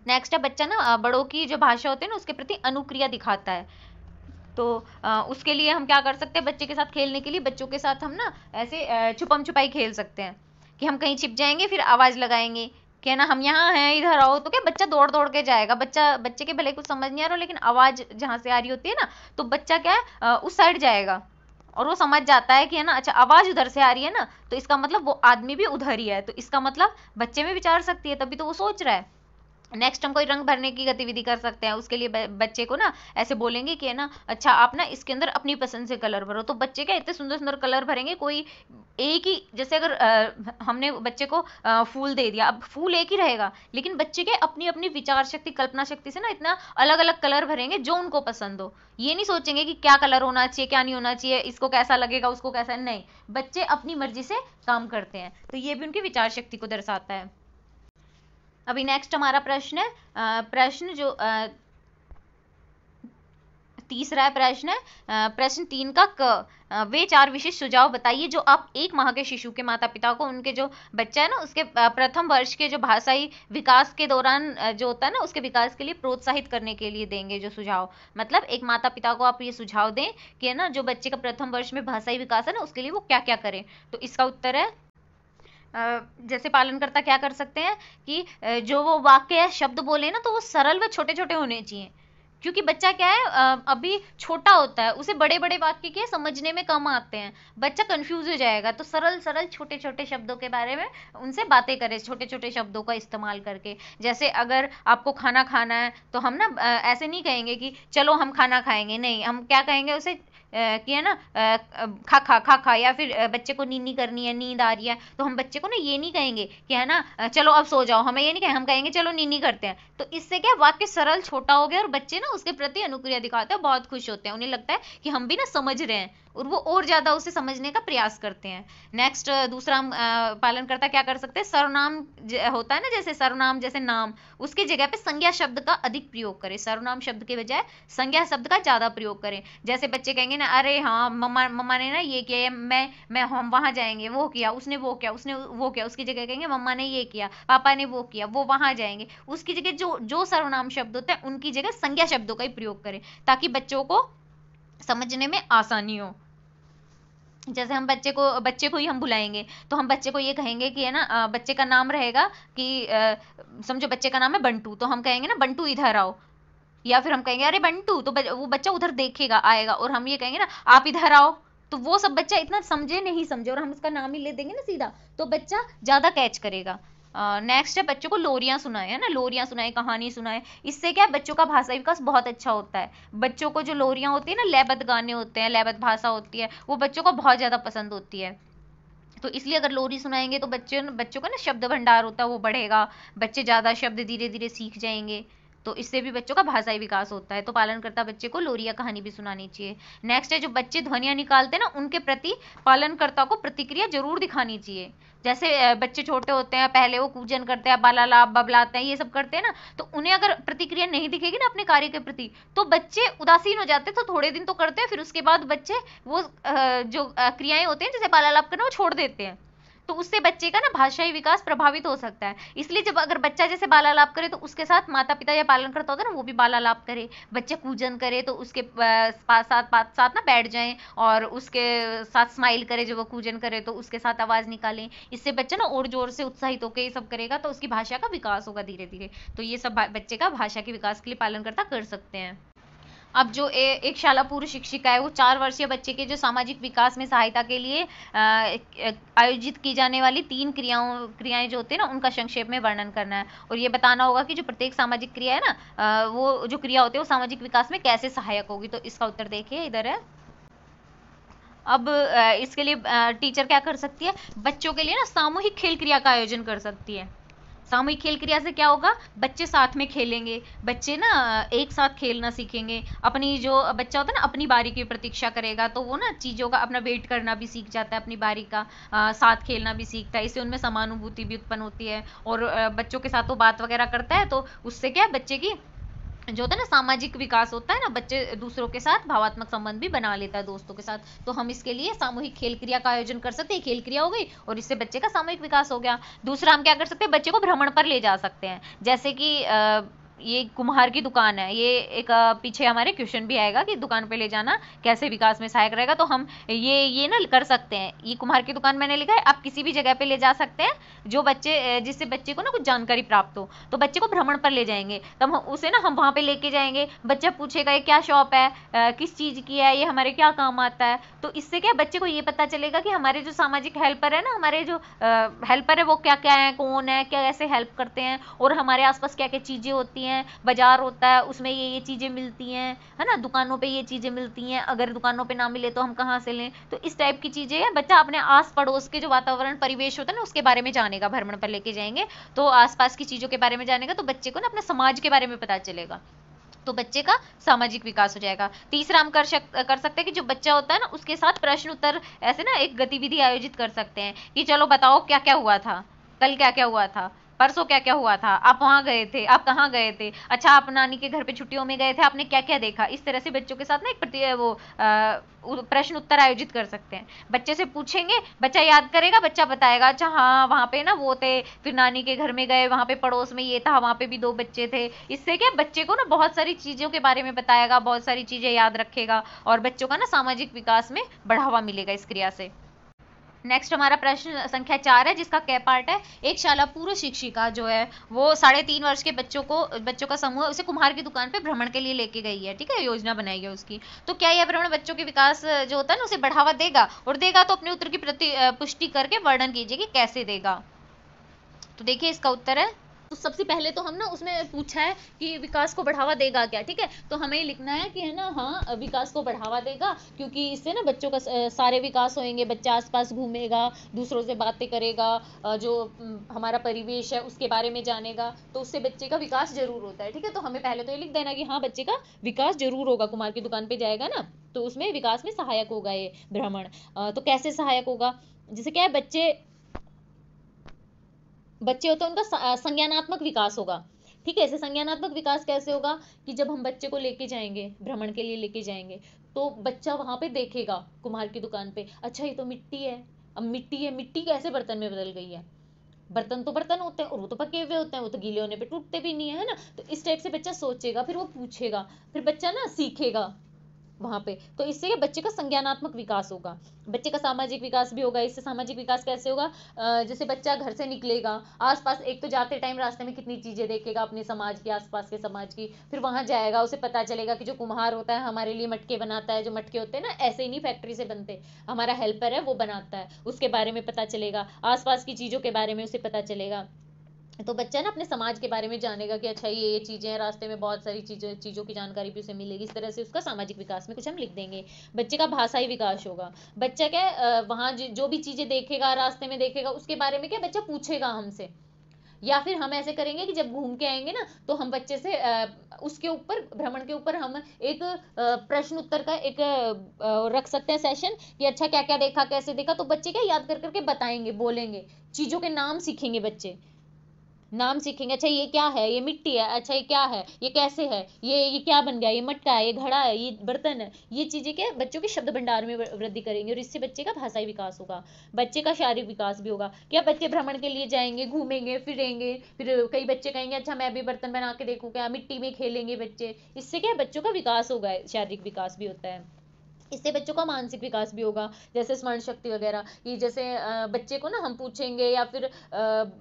नेक्स्ट है बच्चा ना बड़ों की जो भाषा होती है ना उसके प्रति अनुक्रिया दिखाता है। तो उसके लिए हम क्या कर सकते हैं बच्चे के साथ खेलने के लिए बच्चों के साथ हम ना ऐसे छुपम छुपाई खेल सकते हैं कि हम कहीं छिप जाएंगे फिर आवाज लगाएंगे कि है ना हम यहाँ हैं इधर आओ। तो क्या बच्चा दौड़ दौड़ के जाएगा, बच्चे के भले कुछ समझ नहीं आ रहा लेकिन आवाज जहां से आ रही होती है ना तो बच्चा क्या है उस साइड जाएगा और वो समझ जाता है कि है ना अच्छा आवाज उधर से आ रही है ना तो इसका मतलब वो आदमी भी उधर ही है। तो इसका मतलब बच्चे में विचार सकती है, तभी तो वो सोच रहा है। नेक्स्ट हम कोई रंग भरने की गतिविधि कर सकते हैं। उसके लिए बच्चे को ना ऐसे बोलेंगे कि है ना अच्छा आप ना इसके अंदर अपनी पसंद से कलर भरो। तो बच्चे क्या इतने सुंदर सुंदर कलर भरेंगे, कोई एक ही जैसे अगर हमने बच्चे को फूल दे दिया, अब फूल एक ही रहेगा लेकिन बच्चे के अपनी अपनी विचार शक्ति कल्पना शक्ति से ना इतना अलग अलग कलर भरेंगे जो उनको पसंद हो। ये नहीं सोचेंगे कि क्या कलर होना चाहिए क्या नहीं होना चाहिए, इसको कैसा लगेगा उसको कैसा नहीं, बच्चे अपनी मर्जी से काम करते हैं। तो ये भी उनकी विचार शक्ति को दर्शाता है। अभी नेक्स्ट हमारा प्रश्न है प्रश्न जो तीसरा है प्रश्न है प्रश्न 3 का क। वे 4 विशिष्ट सुझाव बताइए जो आप 1 माह के शिशु के माता पिता को उनके जो बच्चा है ना उसके प्रथम वर्ष के जो भाषाई विकास के दौरान जो होता है ना उसके विकास के लिए प्रोत्साहित करने के लिए देंगे जो सुझाव। मतलब एक माता पिता को आप ये सुझाव दें कि है ना जो बच्चे का प्रथम वर्ष में भाषाई विकास है ना उसके लिए वो क्या क्या करें। तो इसका उत्तर है जैसे पालनकर्ता क्या कर सकते हैं कि जो वो वाक्य या शब्द बोले ना तो वो सरल व छोटे छोटे होने चाहिए, क्योंकि बच्चा क्या है अभी छोटा होता है, उसे बड़े बड़े वाक्य के समझने में कम आते हैं, बच्चा कंफ्यूज हो जाएगा। तो सरल सरल छोटे छोटे शब्दों के बारे में उनसे बातें करें छोटे छोटे शब्दों का इस्तेमाल करके। जैसे अगर आपको खाना खाना है तो हम ना ऐसे नहीं कहेंगे कि चलो हम खाना खाएंगे, नहीं हम क्या कहेंगे उसे कि है ना खा खा खा खा, या फिर बच्चे को नींद करनी है, नींद आ रही है, तो हम बच्चे को ना ये नहीं कहेंगे कि है ना चलो अब सो जाओ, हमें ये नहीं कहेंगे, हम कहेंगे चलो नींद करते हैं। तो इससे क्या वाक्य सरल छोटा हो गया और बच्चे ना उसके प्रति अनुक्रिया दिखाते हैं, बहुत खुश होते हैं, उन्हें लगता है कि हम भी ना समझ रहे हैं और वो और ज्यादा उसे समझने का प्रयास करते हैं। नेक्स्ट दूसरा हम पालनकर्ता क्या कर सकते हैं, सर्वनाम होता है ना, जैसे सर्वनाम जैसे नाम, उसकी जगह पे संज्ञा शब्द का अधिक प्रयोग करें, सर्वनाम शब्द के बजाय संज्ञा शब्द का ज्यादा प्रयोग करें। जैसे बच्चे कहेंगे ना अरे हाँ मम्मा मम्मा ने ना ये किया, मैं हम वहां जाएंगे, वो किया, उसने वो किया, उसने वो किया, उसकी जगह कहेंगे मम्मा ने ये किया, पापा ने वो किया, वो वहां जाएंगे। उसकी जगह जो जो सर्वनाम शब्द होते हैं उनकी जगह संज्ञा शब्दों का ही प्रयोग करें, ताकि बच्चों को समझने में आसानी हो। जैसे हम बच्चे को ही हम बुलाएंगे तो हम बच्चे को ये कहेंगे कि है ना बच्चे का नाम रहेगा कि समझो बच्चे का नाम है बंटू, तो हम कहेंगे ना बंटू इधर आओ, या फिर हम कहेंगे अरे बंटू, तो वो बच्चा उधर देखेगा आएगा, और हम ये कहेंगे ना आप इधर आओ, तो वो सब बच्चा इतना समझे नहीं समझे और हम उसका नाम ही ले देंगे ना सीधा, तो बच्चा ज्यादा कैच करेगा। नेक्स्ट है बच्चों को लोरियां सुनाए, है ना, लोरियां सुनाए, कहानी सुनाए, इससे क्या बच्चों का भाषा विकास बहुत अच्छा होता है। बच्चों को जो लोरियां होती है ना, लयबद्ध गाने होते हैं, लयबद्ध भाषा होती है, वो बच्चों को बहुत ज्यादा पसंद होती है। तो इसलिए अगर लोरी सुनाएंगे तो बच्चों का ना शब्द भंडार होता है वो बढ़ेगा, बच्चे ज्यादा शब्द धीरे धीरे सीख जाएंगे, तो इससे भी बच्चों का भाषाई विकास होता है। तो पालनकर्ता बच्चे को लोरी या कहानी भी सुनानी चाहिए। नेक्स्ट है जो बच्चे ध्वनियां निकालते हैं ना, उनके प्रति पालनकर्ता को प्रतिक्रिया जरूर दिखानी चाहिए। जैसे बच्चे छोटे होते हैं, पहले वो कूजन करते हैं, बालालाप बबलाते हैं, ये सब करते हैं ना, तो उन्हें अगर प्रतिक्रिया नहीं दिखेगी ना अपने कार्य के प्रति, तो बच्चे उदासीन हो जाते हैं। तो थोड़े दिन तो करते हैं, फिर उसके बाद बच्चे वो जो क्रियाएं होती हैं जैसे बालालाप करना, वो छोड़ देते हैं। तो उससे बच्चे का ना भाषाई विकास प्रभावित हो सकता है। इसलिए जब अगर बच्चा जैसे बालालाप करे तो उसके साथ माता पिता या पालनकर्ता होता है ना, वो भी बालालाप करे, बच्चा कूजन करे तो उसके साथ ना बैठ जाएं और उसके साथ स्माइल करे, जब वो कूजन करे तो उसके साथ आवाज निकालें। इससे बच्चा ना और जोर से उत्साहित होकर ये सब करेगा, तो उसकी भाषा का विकास होगा धीरे धीरे। तो ये सब बच्चे का भाषा के विकास के लिए पालनकर्ता कर सकते हैं। अब जो एक शाला पूर्व शिक्षिका है, वो 4 वर्षीय बच्चे के जो सामाजिक विकास में सहायता के लिए आयोजित की जाने वाली 3 क्रियाएं जो होती है ना, उनका संक्षेप में वर्णन करना है, और ये बताना होगा कि जो प्रत्येक सामाजिक क्रिया है ना, वो जो क्रिया होती है वो सामाजिक विकास में कैसे सहायक होगी। तो इसका उत्तर देखिए इधर है। अब इसके लिए टीचर क्या कर सकती है, बच्चों के लिए ना सामूहिक खेल क्रिया का आयोजन कर सकती है। सामूहिक खेल क्रिया से क्या होगा, बच्चे साथ में खेलेंगे, बच्चे ना एक साथ खेलना सीखेंगे, अपनी जो बच्चा होता है ना अपनी बारी की प्रतीक्षा करेगा, तो वो ना चीजों का अपना वेट करना भी सीख जाता है, अपनी बारी का साथ खेलना भी सीखता है। इससे उनमें समानुभूति भी उत्पन्न होती है, और बच्चों के साथ वो बात वगैरह करता है, तो उससे क्या बच्चे की जो होता है ना सामाजिक विकास होता है ना, बच्चे दूसरों के साथ भावात्मक संबंध भी बना लेता है दोस्तों के साथ। तो हम इसके लिए सामूहिक खेल क्रिया का आयोजन कर सकते हैं, खेल क्रिया हो गई और इससे बच्चे का सामूहिक विकास हो गया। दूसरा हम क्या कर सकते हैं, बच्चे को भ्रमण पर ले जा सकते हैं। जैसे कि ये कुम्हार की दुकान है, ये एक पीछे हमारे क्वेश्चन भी आएगा कि दुकान पे ले जाना कैसे विकास में सहायक रहेगा, तो हम ये ना कर सकते हैं। ये कुम्हार की दुकान मैंने लिखा है, आप किसी भी जगह पे ले जा सकते हैं जो बच्चे जिससे बच्चे को ना कुछ जानकारी प्राप्त हो, तो बच्चे को भ्रमण पर ले जाएंगे, तब उसे ना हम वहां पे लेके जाएंगे, बच्चा पूछेगा ये क्या शॉप है, किस चीज की है, ये हमारे क्या काम आता है। तो इससे क्या बच्चे को ये पता चलेगा कि हमारे जो सामाजिक हेल्पर है ना, हमारे जो हेल्पर है वो क्या क्या है, कौन है, क्या ऐसे हेल्प करते हैं, और हमारे आसपास क्या क्या चीजें होती हैं, बाजार होता है उसमें ये चीजें मिलती हैं, है ना, दुकानों पे ये चीजें मिलती हैं, अगर दुकानों पे ना मिले तो हम कहाँ से लें। तो इस टाइप की चीजें हैं, बच्चा अपने आस पड़ोस के जो वातावरण परिवेश होता है ना उसके बारे में जानेगा, भ्रमण पर लेके जाएंगे तो आसपास की चीजों के बारे में जानेगा, तो बच्चे को ना अपने समाज के बारे में पता चलेगा, तो बच्चे का सामाजिक विकास हो जाएगा। तीसरा हम कर सकते हैं कि जो बच्चा होता है ना उसके साथ प्रश्न उत्तर ऐसे ना एक गतिविधि आयोजित कर सकते हैं कि चलो बताओ क्या क्या हुआ था, कल क्या क्या हुआ था, परसों क्या क्या हुआ था, आप वहां गए थे, आप कहाँ गए थे, अच्छा आप नानी के घर पे छुट्टियों में गए थे, आपने क्या क्या देखा। इस तरह से बच्चों के साथ ना एक प्रश्न उत्तर आयोजित कर सकते हैं। बच्चे से पूछेंगे, बच्चा याद करेगा, बच्चा बताएगा अच्छा हाँ वहां पे ना वो थे, फिर नानी के घर में गए, वहां पे पड़ोस में ये था, वहां पे भी 2 बच्चे थे। इससे क्या बच्चे को ना बहुत सारी चीजों के बारे में बताएगा, बहुत सारी चीजें याद रखेगा, और बच्चों का ना सामाजिक विकास में बढ़ावा मिलेगा इस क्रिया से। नेक्स्ट हमारा प्रश्न संख्या 4 है, जिसका क्या पार्ट है, एक शाला पूर्व शिक्षिका जो है वो 3.5 वर्ष के बच्चों का समूह उसे कुम्हार की दुकान पे भ्रमण के लिए लेके गई है, ठीक है, योजना बनाई है उसकी। तो क्या यह भ्रमण बच्चों के विकास जो होता है ना उसे बढ़ावा देगा, और देगा तो अपने उत्तर की पुष्टि करके वर्णन कीजिए कि कैसे देगा। तो देखिए इसका उत्तर है, तो सबसे पहले तो हम ना उसमें पूछा है कि विकास को बढ़ावा देगा क्या, ठीक है। तो हमें लिखना है कि है ना, हाँ विकास को बढ़ावा देगा, क्योंकि इससे ना बच्चों का सारे विकास होंगे, बच्चा आसपास घूमेगा, दूसरों से बातें करेगा, जो हमारा परिवेश है उसके बारे में जानेगा, तो उससे बच्चे का विकास जरूर होता है, ठीक है। तो हमें पहले तो ये लिख देना कि हाँ बच्चे का विकास जरूर होगा, कुमार की दुकान पे जाएगा ना तो उसमें विकास में सहायक होगा ये भ्रमण। तो कैसे सहायक होगा, जैसे क्या है, बच्चे होते हैं उनका संज्ञानात्मक विकास होगा, ठीक है। ऐसे संज्ञानात्मक विकास कैसे होगा कि जब हम बच्चे को लेके जाएंगे, भ्रमण के लिए लेके जाएंगे, तो बच्चा वहां पे देखेगा कुम्हार की दुकान पे, अच्छा ये तो मिट्टी है, अब मिट्टी है, मिट्टी कैसे बर्तन में बदल गई है, बर्तन तो बर्तन होते हैं और वो तो पके हुए होते हैं, वो तो गीले होने पे टूटते भी नहीं है ना। तो इस टाइप से बच्चा सोचेगा, फिर वो पूछेगा, फिर बच्चा ना सीखेगा वहां पे। तो इससे बच्चे का संज्ञानात्मक विकास होगा, बच्चे का सामाजिक विकास भी होगा। इससे सामाजिक विकास कैसे होगा, जैसे बच्चा घर से निकलेगा, आसपास एक तो जाते टाइम रास्ते में कितनी चीजें देखेगा अपने समाज की, आसपास के समाज की, फिर वहां जाएगा, उसे पता चलेगा कि जो कुम्हार होता है हमारे लिए मटके बनाता है, जो मटके होते हैं ना ऐसे ही नहीं फैक्ट्री से बनते, हमारा हेल्पर है वो बनाता है, उसके बारे में पता चलेगा, आसपास की चीजों के बारे में उसे पता चलेगा। तो बच्चा ना अपने समाज के बारे में जानेगा कि अच्छा ये चीजें हैं, रास्ते में बहुत सारी चीजों की जानकारी भी उसे मिलेगी। इस तरह से उसका सामाजिक विकास में कुछ हम लिख देंगे। बच्चे का भाषाई विकास होगा, बच्चा क्या वहां जो भी चीजें देखेगा, रास्ते में देखेगा, उसके बारे में क्या बच्चा पूछेगा हमसे। या फिर हम ऐसे करेंगे कि जब घूम के आएंगे ना तो हम बच्चे से उसके ऊपर, भ्रमण के ऊपर हम एक प्रश्न उत्तर का एक रख सकते हैं सेशन कि अच्छा क्या क्या देखा, कैसे देखा। तो बच्चे क्या याद कर करके बताएंगे, बोलेंगे, चीजों के नाम सीखेंगे बच्चे, नाम सीखेंगे, अच्छा ये क्या है, ये मिट्टी है, अच्छा ये क्या है, ये कैसे है, ये क्या बन गया, ये मटका है, ये घड़ा है, ये बर्तन है। ये चीजें क्या बच्चों के शब्द भंडार में वृद्धि करेंगे और इससे बच्चे का भाषाई विकास होगा। बच्चे का शारीरिक विकास भी होगा, क्या बच्चे भ्रमण के लिए जाएंगे, घूमेंगे फिरेंगे, फिर कई बच्चे कहेंगे अच्छा मैं भी बर्तन बना के देखूं, क्या मिट्टी में खेलेंगे बच्चे, इससे क्या बच्चों का विकास होगा, शारीरिक विकास भी होता है। इससे बच्चों का मानसिक विकास भी होगा, जैसे स्मरण शक्ति वगैरह। ये जैसे बच्चे को ना हम पूछेंगे या फिर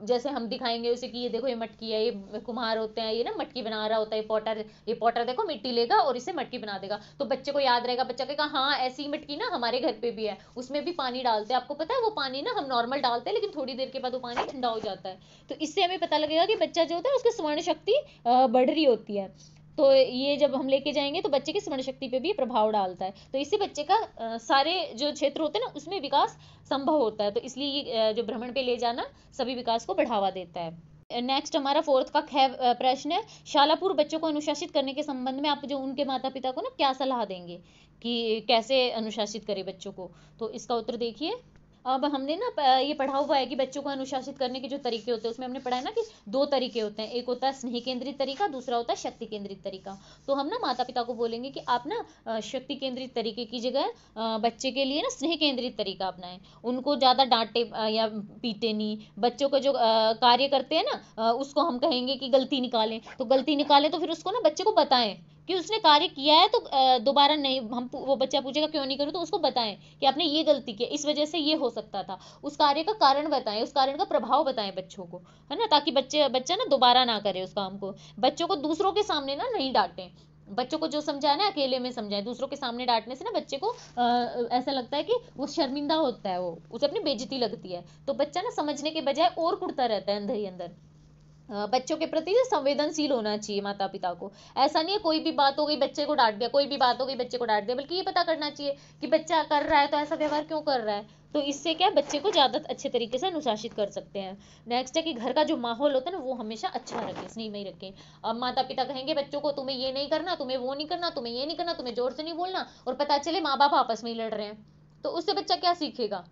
जैसे हम दिखाएंगे उसे कि ये देखो ये मटकी है, ये कुम्हार होते हैं, ये ना मटकी बना रहा होता है, ये पॉटर देखो मिट्टी लेगा और इसे मटकी बना देगा। तो बच्चे को याद रहेगा, बच्चा कहेगा हाँ ऐसी मटकी ना हमारे घर पे भी है, उसमें भी पानी डालते हैं, आपको पता है वो पानी ना हम नॉर्मल डालते हैं लेकिन थोड़ी देर के बाद वो पानी ठंडा हो जाता है। तो इससे हमें पता लगेगा कि बच्चा जो होता है उसकी स्मरण शक्ति बढ़ रही होती है। तो ये जब हम लेके जाएंगे तो बच्चे की स्मरण शक्ति पे भी प्रभाव डालता है, तो इससे बच्चे का सारे जो क्षेत्र होते हैं ना उसमें विकास संभव होता है। तो इसलिए ये जो भ्रमण पे ले जाना सभी विकास को बढ़ावा देता है। नेक्स्ट हमारा फोर्थ का प्रश्न है, शालापूर्व बच्चों को अनुशासित करने के संबंध में आप जो उनके माता पिता को ना क्या सलाह देंगे कि कैसे अनुशासित करें बच्चों को। तो इसका उत्तर देखिए, अब हमने ना ये पढ़ा हुआ है कि बच्चों को अनुशासित करने के जो तरीके होते हैं उसमें हमने पढ़ा है ना कि दो तरीके होते हैं, एक होता है स्नेह केंद्रित तरीका, दूसरा होता है शक्ति केंद्रित तरीका। तो हम ना माता पिता को बोलेंगे कि आप ना शक्ति केंद्रित तरीके की जगह बच्चे के लिए ना स्नेह केंद्रित तरीका अपनाएं, उनको ज़्यादा डांटे या पीटे नहीं, बच्चों को जो कार्य करते हैं ना उसको हम कहेंगे कि गलती निकालें, तो गलती निकालें तो फिर उसको ना बच्चे को बताएं कि उसने कार्य किया है तो दोबारा नहीं, हम वो बच्चा पूछेगा क्यों नहीं करूँ तो उसको बताएं कि आपने ये गलती की, इस वजह से ये हो सकता था, उस कार्य का कारण बताएं, उस कारण का प्रभाव बताएं बच्चों को, है ना, ताकि बच्चा ना दोबारा ना करे उस काम को। बच्चों को दूसरों के सामने ना नहीं डांटें, बच्चों को जो समझाए ना अकेले में समझाएं, दूसरों के सामने डांटने से ना बच्चे को ऐसा लगता है कि वो शर्मिंदा होता है, वो उसे अपनी बेइज्जती लगती है, तो बच्चा ना समझने के बजाय और कुड़ता रहता है अंदर ही अंदर। बच्चों के प्रति संवेदनशील होना चाहिए माता पिता को, ऐसा नहीं है कोई भी बात हो गई बच्चे को डांट दिया, कोई भी बात हो गई बच्चे को डांट दिया, बल्कि ये पता करना चाहिए कि बच्चा कर रहा है तो ऐसा व्यवहार क्यों कर रहा है। तो इससे क्या बच्चे को ज्यादा अच्छे तरीके से अनुशासित कर सकते हैं। नेक्स्ट है कि घर का जो माहौल होता है ना वो हमेशा अच्छा रखें, स्नेह में ही रखें। अब माता पिता कहेंगे बच्चों को तुम्हें ये नहीं करना, तुम्हें वो नहीं करना, तुम्हें ये नहीं करना, तुम्हें जोर से नहीं बोलना, और पता चले माँ बाप आपस में ही लड़ रहे हैं, तो उससे बच्चा क्या सीखेगा,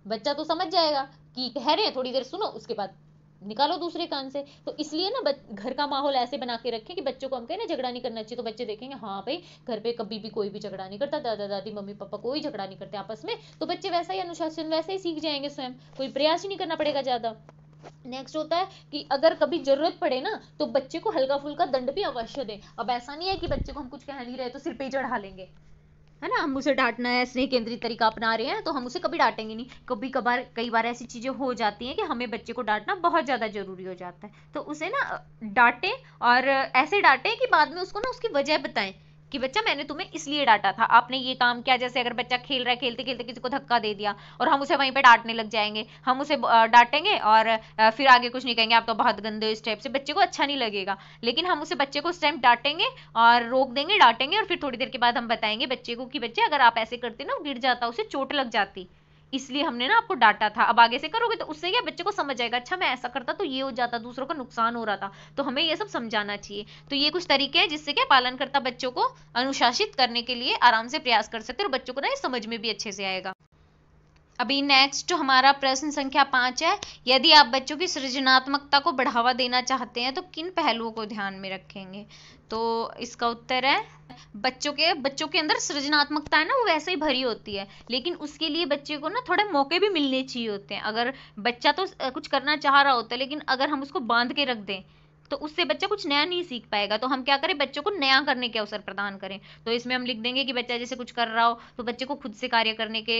बच्चा तो समझ जाएगा कि कह रहे हैं थोड़ी देर सुनो उसके बाद निकालो दूसरे कान से। तो इसलिए ना घर का माहौल ऐसे बना के रखें कि बच्चों को हम कहें ना झगड़ा नहीं करना चाहिए, तो बच्चे देखेंगे हाँ भाई घर पे कभी भी कोई भी झगड़ा नहीं करता, दादा दादी मम्मी पापा कोई झगड़ा नहीं करते आपस में, तो बच्चे वैसा ही अनुशासन वैसे ही सीख जाएंगे, स्वयं कोई प्रयास ही नहीं करना पड़ेगा ज्यादा। नेक्स्ट होता है कि अगर कभी जरूरत पड़े ना तो बच्चे को हल्का फुल्का दंड भी अवश्य दें। अब ऐसा नहीं है कि बच्चे को हम कुछ कह नहीं रहे तो सिर पे ही चढ़ा लेंगे, है ना, हम उसे डांटना है, स्नेह केंद्रित तरीका अपना रहे हैं तो हम उसे कभी डांटेंगे नहीं। कभी कभार कई बार ऐसी चीजें हो जाती हैं कि हमें बच्चे को डांटना बहुत ज्यादा जरूरी हो जाता है, तो उसे ना डांटें, और ऐसे डांटें कि बाद में उसको ना उसकी वजह बताएं कि बच्चा मैंने तुम्हें इसलिए डांटा था, आपने ये काम किया। जैसे अगर बच्चा खेल रहा है, खेलते खेलते किसी को धक्का दे दिया और हम उसे वहीं पे डांटने लग जाएंगे, हम उसे डांटेंगे और फिर आगे कुछ नहीं कहेंगे, आप तो बहुत गंदे हो, इस टाइप से बच्चे को अच्छा नहीं लगेगा। लेकिन हम उसे बच्चे को उस टाइम डांटेंगे और रोक देंगे, डांटेंगे, और फिर थोड़ी देर के बाद हम बताएंगे बच्चे को कि बच्चे अगर आप ऐसे करते ना, गिर जाता, उसे चोट लग जाती, इसलिए हमने ना आपको डांटा था, अब आगे से करोगे तो उससे क्या बच्चे को समझ आएगा, अच्छा मैं ऐसा करता तो ये हो जाता, दूसरों का नुकसान हो रहा था। तो हमें ये सब समझाना चाहिए। तो ये कुछ तरीके हैं जिससे क्या पालनकर्ता बच्चों को अनुशासित करने के लिए आराम से प्रयास कर सकते हैं और बच्चों को ना ये समझ में भी अच्छे से आएगा। अभी नेक्स्ट हमारा प्रश्न संख्या 5 है, यदि आप बच्चों की सृजनात्मकता को बढ़ावा देना चाहते हैं तो किन पहलुओं को ध्यान में रखेंगे? तो इसका उत्तर है, बच्चों के अंदर सृजनात्मकता है ना, वो वैसे ही भरी होती है, लेकिन उसके लिए बच्चे को ना थोड़े मौके भी मिलने चाहिए होते हैं। अगर बच्चा तो कुछ करना चाह रहा होता है, लेकिन अगर हम उसको बांध के रख दें तो उससे बच्चा कुछ नया नहीं सीख पाएगा। तो हम क्या करें, बच्चों को नया करने के अवसर प्रदान करें। तो इसमें हम लिख देंगे कि बच्चा जैसे कुछ कर रहा हो तो बच्चे को खुद से कार्य करने के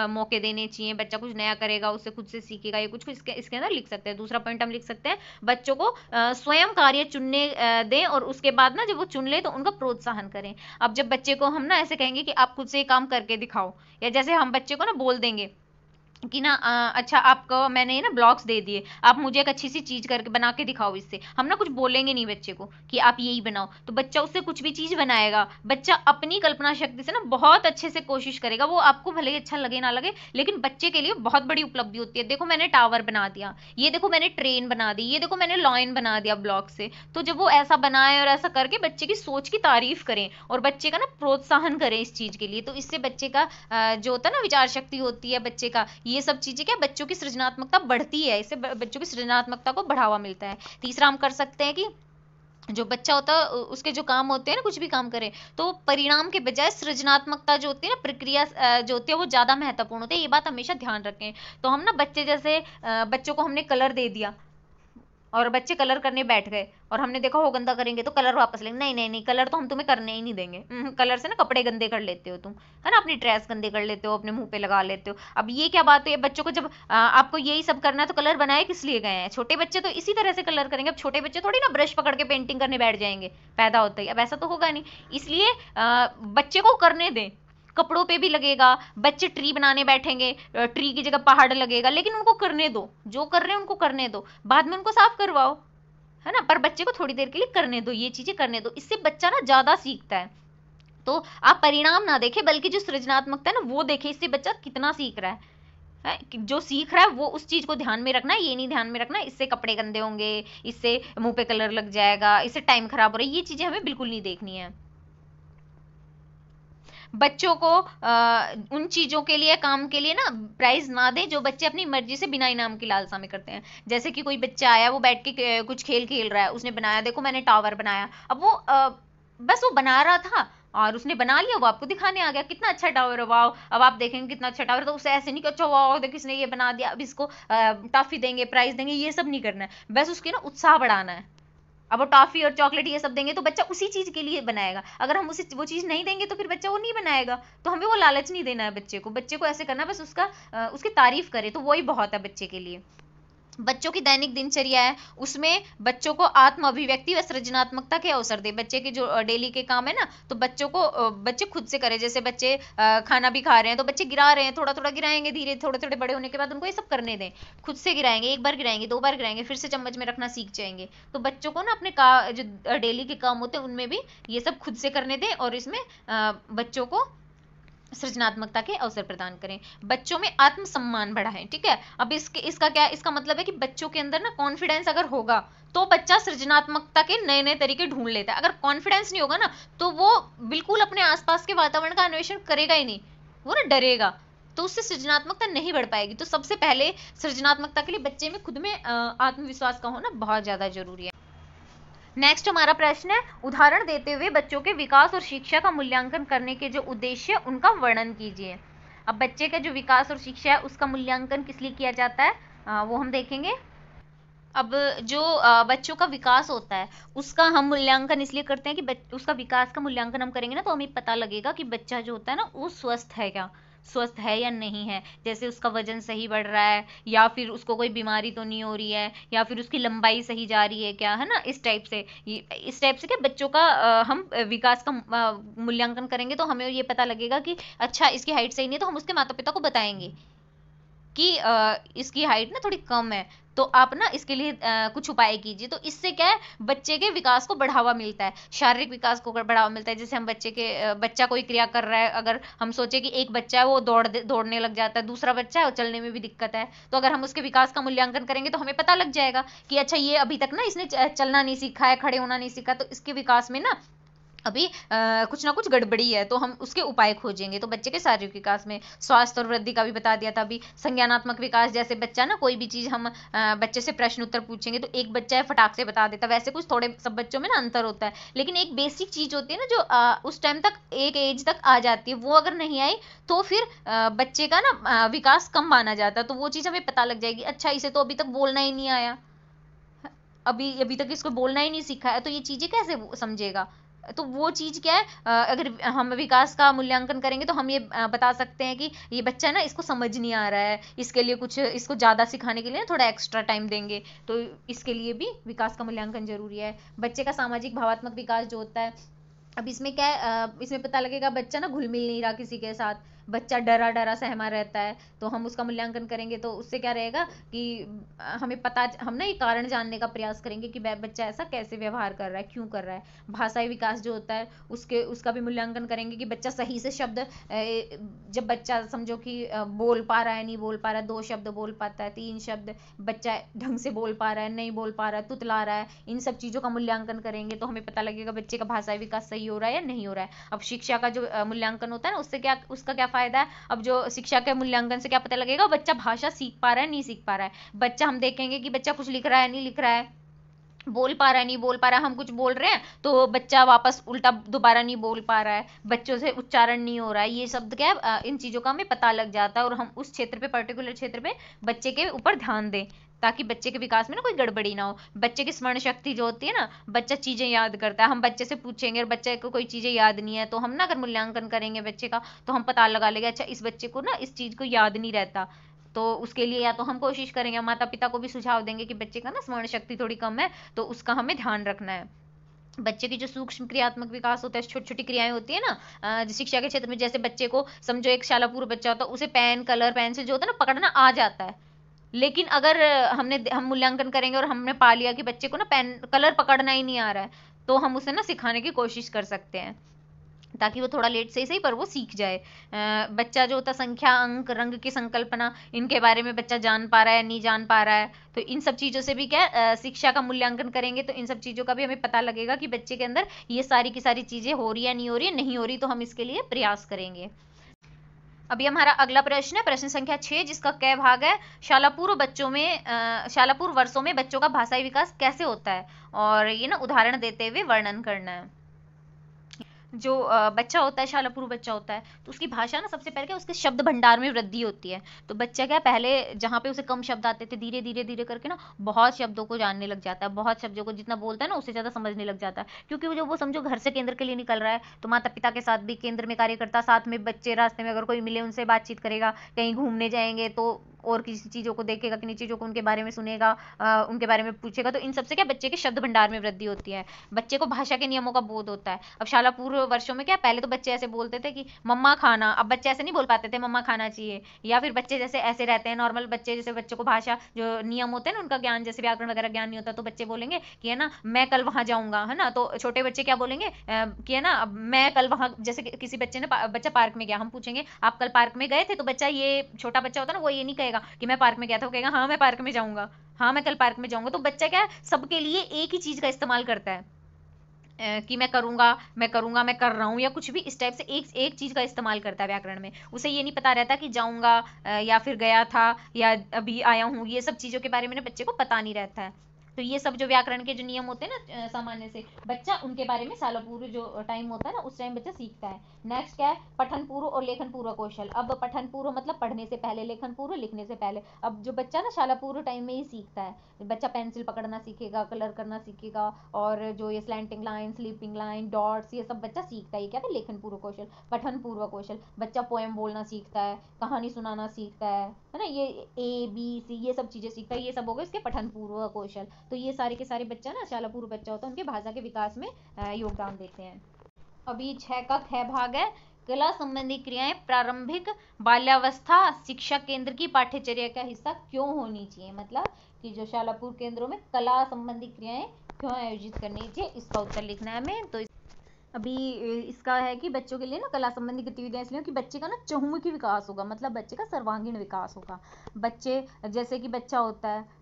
मौके देने चाहिए, बच्चा कुछ नया करेगा, उससे खुद से सीखेगा, ये कुछ इसके अंदर लिख सकते हैं। दूसरा पॉइंट हम लिख सकते हैं, बच्चों को स्वयं कार्य चुनने दें और उसके बाद ना जब वो चुन ले तो उनका प्रोत्साहन करें। अब जब बच्चे को हम ना ऐसे कहेंगे कि आप खुद से ये काम करके दिखाओ, या जैसे हम बच्चे को ना बोल देंगे कि ना अच्छा आपको मैंने ना ब्लॉक्स दे दिए, आप मुझे एक अच्छी सी चीज करके बना के दिखाओ, इससे हम ना कुछ बोलेंगे नहीं बच्चे को कि आप यही बनाओ, तो बच्चा उससे कुछ भी चीज बनाएगा। बच्चा अपनी कल्पना शक्ति से ना बहुत अच्छे से कोशिश करेगा, वो आपको भले ही अच्छा लगे ना लगे, लेकिन बच्चे के लिए बहुत बड़ी उपलब्धि होती है। देखो मैंने टावर बना दिया, ये देखो मैंने ट्रेन बना दी, ये देखो मैंने लॉयन बना दिया ब्लॉक से। तो जब वो ऐसा बनाए और ऐसा करके बच्चे की सोच की तारीफ करें और बच्चे का ना प्रोत्साहन करें इस चीज के लिए, तो इससे बच्चे का जो होता है ना विचार शक्ति होती है बच्चे का, ये सब चीजें क्या बच्चों की सृजनात्मकता बढ़ती है, इससे बच्चों की सृजनात्मकता को बढ़ावा मिलता है। तीसरा हम कर सकते हैं कि जो बच्चा होता है उसके जो काम होते हैं ना, कुछ भी काम करे तो परिणाम के बजाय सृजनात्मकता जो होती है ना, प्रक्रिया जो होती है वो ज्यादा महत्वपूर्ण होती है। ये बात हमेशा ध्यान रखें। तो हम ना बच्चे जैसे बच्चों को हमने कलर दे दिया और बच्चे कलर करने बैठ गए और हमने देखा हो गंदा करेंगे तो कलर वापस लेंगे, नहीं नहीं नहीं कलर तो हम तुम्हें करने ही नहीं देंगे, कलर से ना कपड़े गंदे कर लेते हो तुम, है ना, अपनी ड्रेस गंदे कर लेते हो, अपने मुंह पे लगा लेते हो। अब ये क्या बात है, बच्चों को जब आपको यही सब करना है तो कलर बनाए किस लिए गए हैं? छोटे बच्चे तो इसी तरह से कलर करेंगे। अब छोटे बच्चे थोड़ी ना ब्रश पकड़ के पेंटिंग करने बैठ जाएंगे पैदा होते ही, अब ऐसा तो होगा नहीं। इसलिए बच्चे को करने दें, कपड़ों पे भी लगेगा, बच्चे ट्री बनाने बैठेंगे, ट्री की जगह पहाड़ लगेगा, लेकिन उनको करने दो, जो कर रहे हैं उनको करने दो, बाद में उनको साफ करवाओ, है ना, पर बच्चे को थोड़ी देर के लिए करने दो, ये चीजें करने दो, इससे बच्चा ना ज्यादा सीखता है। तो आप परिणाम ना देखें बल्कि जो सृजनात्मकता है ना वो देखें, इससे बच्चा कितना सीख रहा है, जो सीख रहा है वो उस चीज को ध्यान में रखना है, ये नहीं ध्यान में रखना इससे कपड़े गंदे होंगे, इससे मुंह पे कलर लग जाएगा, इससे टाइम खराब हो रहा है, ये चीजें हमें बिल्कुल नहीं देखनी है। बच्चों को उन चीजों के लिए, काम के लिए ना प्राइज ना दें जो बच्चे अपनी मर्जी से बिना इनाम की लालसा में करते हैं। जैसे कि कोई बच्चा आया, वो बैठ के कुछ खेल खेल रहा है, उसने बनाया, देखो मैंने टावर बनाया, अब वो बस वो बना रहा था और उसने बना लिया, वो आपको दिखाने आ गया कितना अच्छा टावर है, वाओ, अब आप देखेंगे कितना अच्छा टावर। तो उसे ऐसे नहीं कि अच्छा वाओ देखो किसने ये बना दिया, अब इसको टॉफी देंगे, प्राइज देंगे, ये सब नहीं करना है, बस उसके ना उत्साह बढ़ाना है। अब वो टॉफी और चॉकलेट ये सब देंगे तो बच्चा उसी चीज के लिए बनाएगा, अगर हम उसे वो चीज नहीं देंगे तो फिर बच्चा वो नहीं बनाएगा। तो हमें वो लालच नहीं देना है बच्चे को ऐसे करना, बस उसकी तारीफ करे तो वही बहुत है बच्चे के लिए। बच्चों की दैनिक दिनचर्या है, उसमें बच्चों को आत्म अभिव्यक्ति व सृजनात्मकता के अवसर दे। बच्चे के जो डेली के काम है ना, तो बच्चे खुद से करें। जैसे बच्चे खाना भी खा रहे हैं तो बच्चे गिरा रहे हैं, थोड़ा थोड़ा गिराएंगे, धीरे थोड़े थोड़े बड़े होने के बाद उनको ये सब करने दें, खुद से गिराएंगे, एक बार गिराएंगे, दो बार गिराएंगे, फिर से चम्मच में रखना सीख जाएंगे। तो बच्चों को ना अपने जो डेली के काम होते हैं उनमें भी ये सब खुद से करने दें और इसमें बच्चों को सृजनात्मकता के अवसर प्रदान करें। बच्चों में आत्मसम्मान बढ़ाएं, ठीक है। अब इसका मतलब है कि बच्चों के अंदर ना कॉन्फिडेंस अगर होगा तो बच्चा सृजनात्मकता के नए नए तरीके ढूंढ लेता है। अगर कॉन्फिडेंस नहीं होगा ना तो वो बिल्कुल अपने आसपास के वातावरण का अन्वेषण करेगा ही नहीं, वो ना डरेगा, तो उससे सृजनात्मकता नहीं बढ़ पाएगी। तो सबसे पहले सृजनात्मकता के लिए बच्चे में खुद में आत्मविश्वास का होना बहुत ज्यादा जरूरी है। नेक्स्ट हमारा प्रश्न है, उदाहरण देते हुए बच्चों के विकास और शिक्षा का मूल्यांकन करने के जो उद्देश्य उनका वर्णन कीजिए। अब बच्चे का जो विकास और शिक्षा है उसका मूल्यांकन किस लिए किया जाता है वो हम देखेंगे। अब जो बच्चों का विकास होता है उसका हम मूल्यांकन इसलिए करते हैं कि उसका विकास का मूल्यांकन हम करेंगे ना तो हमें पता लगेगा कि बच्चा जो होता है ना वो स्वस्थ है क्या, स्वस्थ है या नहीं है, जैसे उसका वजन सही बढ़ रहा है, या फिर उसको कोई बीमारी तो नहीं हो रही है, या फिर उसकी लंबाई सही जा रही है क्या, है ना, इस टाइप से। इस टाइप से क्या बच्चों का हम विकास का मूल्यांकन करेंगे तो हमें ये पता लगेगा कि अच्छा इसकी हाइट सही नहीं है, तो हम उसके माता पिता को बताएंगे कि इसकी हाइट ना थोड़ी कम है, तो आप ना इसके लिए कुछ उपाय कीजिए। तो इससे क्या है, बच्चे के विकास को बढ़ावा मिलता है, शारीरिक विकास को बढ़ावा मिलता है। जैसे हम बच्चा कोई क्रिया कर रहा है, अगर हम सोचे कि एक बच्चा है वो दौड़ने लग जाता है, दूसरा बच्चा है वो चलने में भी दिक्कत है, तो अगर हम उसके विकास का मूल्यांकन करेंगे तो हमें पता लग जाएगा कि अच्छा ये अभी तक ना इसने चलना नहीं सीखा है, खड़े होना नहीं सीखा, तो इसके विकास में ना अभी कुछ ना कुछ गड़बड़ी है, तो हम उसके उपाय खोजेंगे। तो बच्चे के शारीरिक विकास में स्वास्थ्य और वृद्धि का भी बता दिया था। अभी संज्ञानात्मक विकास, जैसे बच्चा ना कोई भी चीज हम बच्चे से प्रश्न उत्तर पूछेंगे तो एक बच्चा है फटाक से बता देता, वैसे कुछ थोड़े सब बच्चों में ना अंतर होता है, लेकिन एक बेसिक चीज होती है ना जो उस टाइम तक एक एज तक आ जाती है, वो अगर नहीं आई तो फिर बच्चे का ना विकास कम माना जाता है। तो वो चीज हमें पता लग जाएगी, अच्छा इसे तो अभी तक बोलना ही नहीं आया, अभी अभी तक इसको बोलना ही नहीं सीखा है, तो ये चीजें कैसे समझेगा। तो वो चीज क्या है, अगर हम विकास का मूल्यांकन करेंगे तो हम ये बता सकते हैं कि ये बच्चा ना इसको समझ नहीं आ रहा है, इसके लिए कुछ इसको ज्यादा सिखाने के लिए थोड़ा एक्स्ट्रा टाइम देंगे, तो इसके लिए भी विकास का मूल्यांकन जरूरी है। बच्चे का सामाजिक भावात्मक विकास जो होता है, अब इसमें क्या है, इसमें पता लगेगा बच्चा ना घुल मिल नहीं रहा किसी के साथ, बच्चा डरा डरा सहमा रहता है, तो हम उसका मूल्यांकन करेंगे तो उससे क्या रहेगा कि हमें पता, हम ना ये कारण जानने का प्रयास करेंगे कि बच्चा ऐसा कैसे व्यवहार कर रहा है, क्यों कर रहा है। भाषाई विकास जो होता है उसका भी मूल्यांकन करेंगे कि बच्चा सही से शब्द, जब बच्चा समझो कि बोल पा रहा है, नहीं बोल पा रहा है, 2 शब्द बोल पाता है, 3 शब्द बच्चा ढंग से बोल पा रहा है, नहीं बोल पा रहा है, तुतला रहा है, इन सब चीज़ों का मूल्यांकन करेंगे तो हमें पता लगेगा बच्चे का भाषाई विकास सही हो रहा है या नहीं हो रहा है। अब शिक्षा का जो मूल्यांकन होता है ना, उससे क्या, उसका क्या फायदा है, अब जो शिक्षा के मूल्यांकन से क्या पता लगेगा बच्चा भाषा सीख पा रहा है नहीं सीख पा रहा है। बच्चा, हम देखेंगे कि बच्चा कुछ लिख रहा है नहीं लिख रहा है, बोल पा रहा है नहीं बोल पा रहा है, हम कुछ बोल रहे हैं तो बच्चा वापस उल्टा दोबारा नहीं बोल पा रहा है, बच्चों से उच्चारण नहीं हो रहा है, ये शब्द क्या है, इन चीज़ों का हमें पता लग जाता है, और हम उस क्षेत्र पे, पर्टिकुलर क्षेत्र पे बच्चे के ऊपर ध्यान दें, ताकि बच्चे के विकास में ना कोई गड़बड़ी ना हो। बच्चे की स्मरण शक्ति जो होती है ना, बच्चा चीजें याद करता है, हम बच्चे से पूछेंगे और बच्चे को कोई चीजें याद नहीं है, तो हम ना अगर मूल्यांकन करेंगे बच्चे का तो हम पता लगा लेंगे अच्छा इस बच्चे को ना इस चीज को याद नहीं रहता, तो उसके लिए या तो हम कोशिश करेंगे, माता पिता को भी सुझाव देंगे कि बच्चे का ना स्मरण शक्ति थोड़ी कम है, तो उसका हमें ध्यान रखना है। बच्चे की जो सूक्ष्म क्रियात्मक विकास होता है, छोटी छोटी क्रियाएं होती है ना, शिक्षा के क्षेत्र में, जैसे बच्चे को समझो एक शालापूर्व बच्चा होता है, उसे पेन कलर पेंसिल जो होता है ना पकड़ना आ जाता है, लेकिन अगर हम मूल्यांकन करेंगे और हमने पा लिया कि बच्चे को ना पेन कलर पकड़ना ही नहीं आ रहा है, तो हम उसे ना सिखाने की कोशिश कर सकते हैं, ताकि वो थोड़ा लेट से ही सही पर वो सीख जाए। बच्चा जो होता है, संख्या अंक रंग की संकल्पना, इनके बारे में बच्चा जान पा रहा है नहीं जान पा रहा है, तो इन सब चीज़ों से भी क्या शिक्षा का मूल्यांकन करेंगे तो इन सब चीज़ों का भी हमें पता लगेगा कि बच्चे के अंदर ये सारी की सारी चीज़ें हो रही है नहीं हो रही है, नहीं हो रही तो हम इसके लिए प्रयास करेंगे। अभी हमारा अगला प्रश्न है प्रश्न संख्या 6, जिसका क भाग है, शालापूर्व वर्षों में बच्चों का भाषाई विकास कैसे होता है, और ये ना उदाहरण देते हुए वर्णन करना है। जो बच्चा होता है, शालापूर्व बच्चा होता है, तो उसकी भाषा ना सबसे पहले क्या, उसके शब्द भंडार में वृद्धि होती है। तो बच्चा क्या, पहले जहाँ पे उसे कम शब्द आते थे, धीरे धीरे धीरे करके ना बहुत शब्दों को जानने लग जाता है, बहुत शब्दों को जितना बोलता है ना उससे ज़्यादा समझने लग जाता है, क्योंकि वो समझो घर से केंद्र के लिए निकल रहा है, तो माता पिता के साथ भी केंद्र में कार्य करता, साथ में बच्चे रास्ते में अगर कोई मिले उनसे बातचीत करेगा, कहीं घूमने जाएंगे तो और किसी चीज़ों को देखेगा, किन्हीं चीज़ों को उनके बारे में सुनेगा, उनके बारे में पूछेगा, तो इन सबसे क्या बच्चे के शब्द भंडार में वृद्धि होती है। बच्चे को भाषा के नियमों का बोध होता है। अब शाला पूर्व वर्षों में क्या, पहले तो बच्चे ऐसे बोलते थे कि मम्मा खाना, अब बच्चे ऐसे नहीं बोल पाते थे मम्मा खाना चाहिए, या फिर बच्चे जैसे ऐसे रहते हैं नॉर्मल बच्चे, जैसे बच्चों को भाषा जो नियम होते हैं ना उनका ज्ञान, जैसे व्याकरण वगैरह ज्ञान नहीं होता, तो बच्चे बोलेंगे कि है ना मैं कल वहां जाऊंगा, है ना, तो छोटे बच्चे क्या बोलेंगे कि है ना मैं कल वहां, जैसे किसी बच्चे ने बच्चा पार्क में गया, हम पूछेंगे आप कल पार्क में गए थे, तो बच्चा, ये छोटा बच्चा होता है ना, वो ये नहीं कहेगा कि मैं पार्क में गया था, वो कहेगा हाँ मैं पार्क में जाऊंगा, हाँ मैं कल पार्क में जाऊंगा। तो बच्चा क्या है, सबके लिए एक ही चीज का इस्तेमाल करता है, कि मैं करूंगा मैं करूंगा मैं कर रहा हूँ, या कुछ भी इस टाइप से एक एक चीज का इस्तेमाल करता है व्याकरण में। उसे ये नहीं पता रहता कि जाऊंगा या फिर गया था या अभी आया हूँ, ये सब चीजों के बारे में बच्चे को पता नहीं रहता है। तो ये सब जो व्याकरण के जो नियम होते हैं ना सामान्य से, बच्चा उनके बारे में सालों पूर्व जो टाइम होता है ना, उस टाइम बच्चा सीखता है। नेक्स्ट क्या है, पठन पूर्व और लेखन पूर्व कौशल। अब पठन पूर्व मतलब पढ़ने से पहले, लेखन पूर्व लिखने से पहले। अब जो बच्चा ना शाला पूर्व टाइम में ही सीखता है, बच्चा पेंसिल पकड़ना सीखेगा, कलर करना सीखेगा, और जो ये slanting line, sleeping line, dots, ये सब बच्चा सीखता है। ये क्या है, लेखन पूर्व कौशल। पठन पूर्व कौशल, बच्चा पोएम बोलना सीखता है, कहानी सुनाना सीखता है ना, ये ए बी सी ये सब चीजें सीखता है, ये सब हो गए इसके पठन पूर्व कौशल। तो ये सारे के सारे बच्चा ना शाला पूर्व बच्चा होता है, उनके भाषा के विकास में योगदान देते हैं। अभी 6 का ख भाग है, कला संबंधी क्रियाएं प्रारंभिक बाल्यावस्था शिक्षा केंद्र की पाठ्यचर्या का हिस्सा क्यों होनी चाहिए। मतलब कि जो शालापुर केंद्रों में कला संबंधी क्रियाएं क्यों आयोजित करनी चाहिए, इसका उत्तर लिखना है हमें। तो अभी इसका है कि बच्चों के लिए ना कला संबंधी गतिविधियां इसलिए कि बच्चे का ना चहुमुखी विकास होगा, मतलब बच्चे का सर्वांगीण विकास होगा। बच्चे जैसे कि बच्चा होता है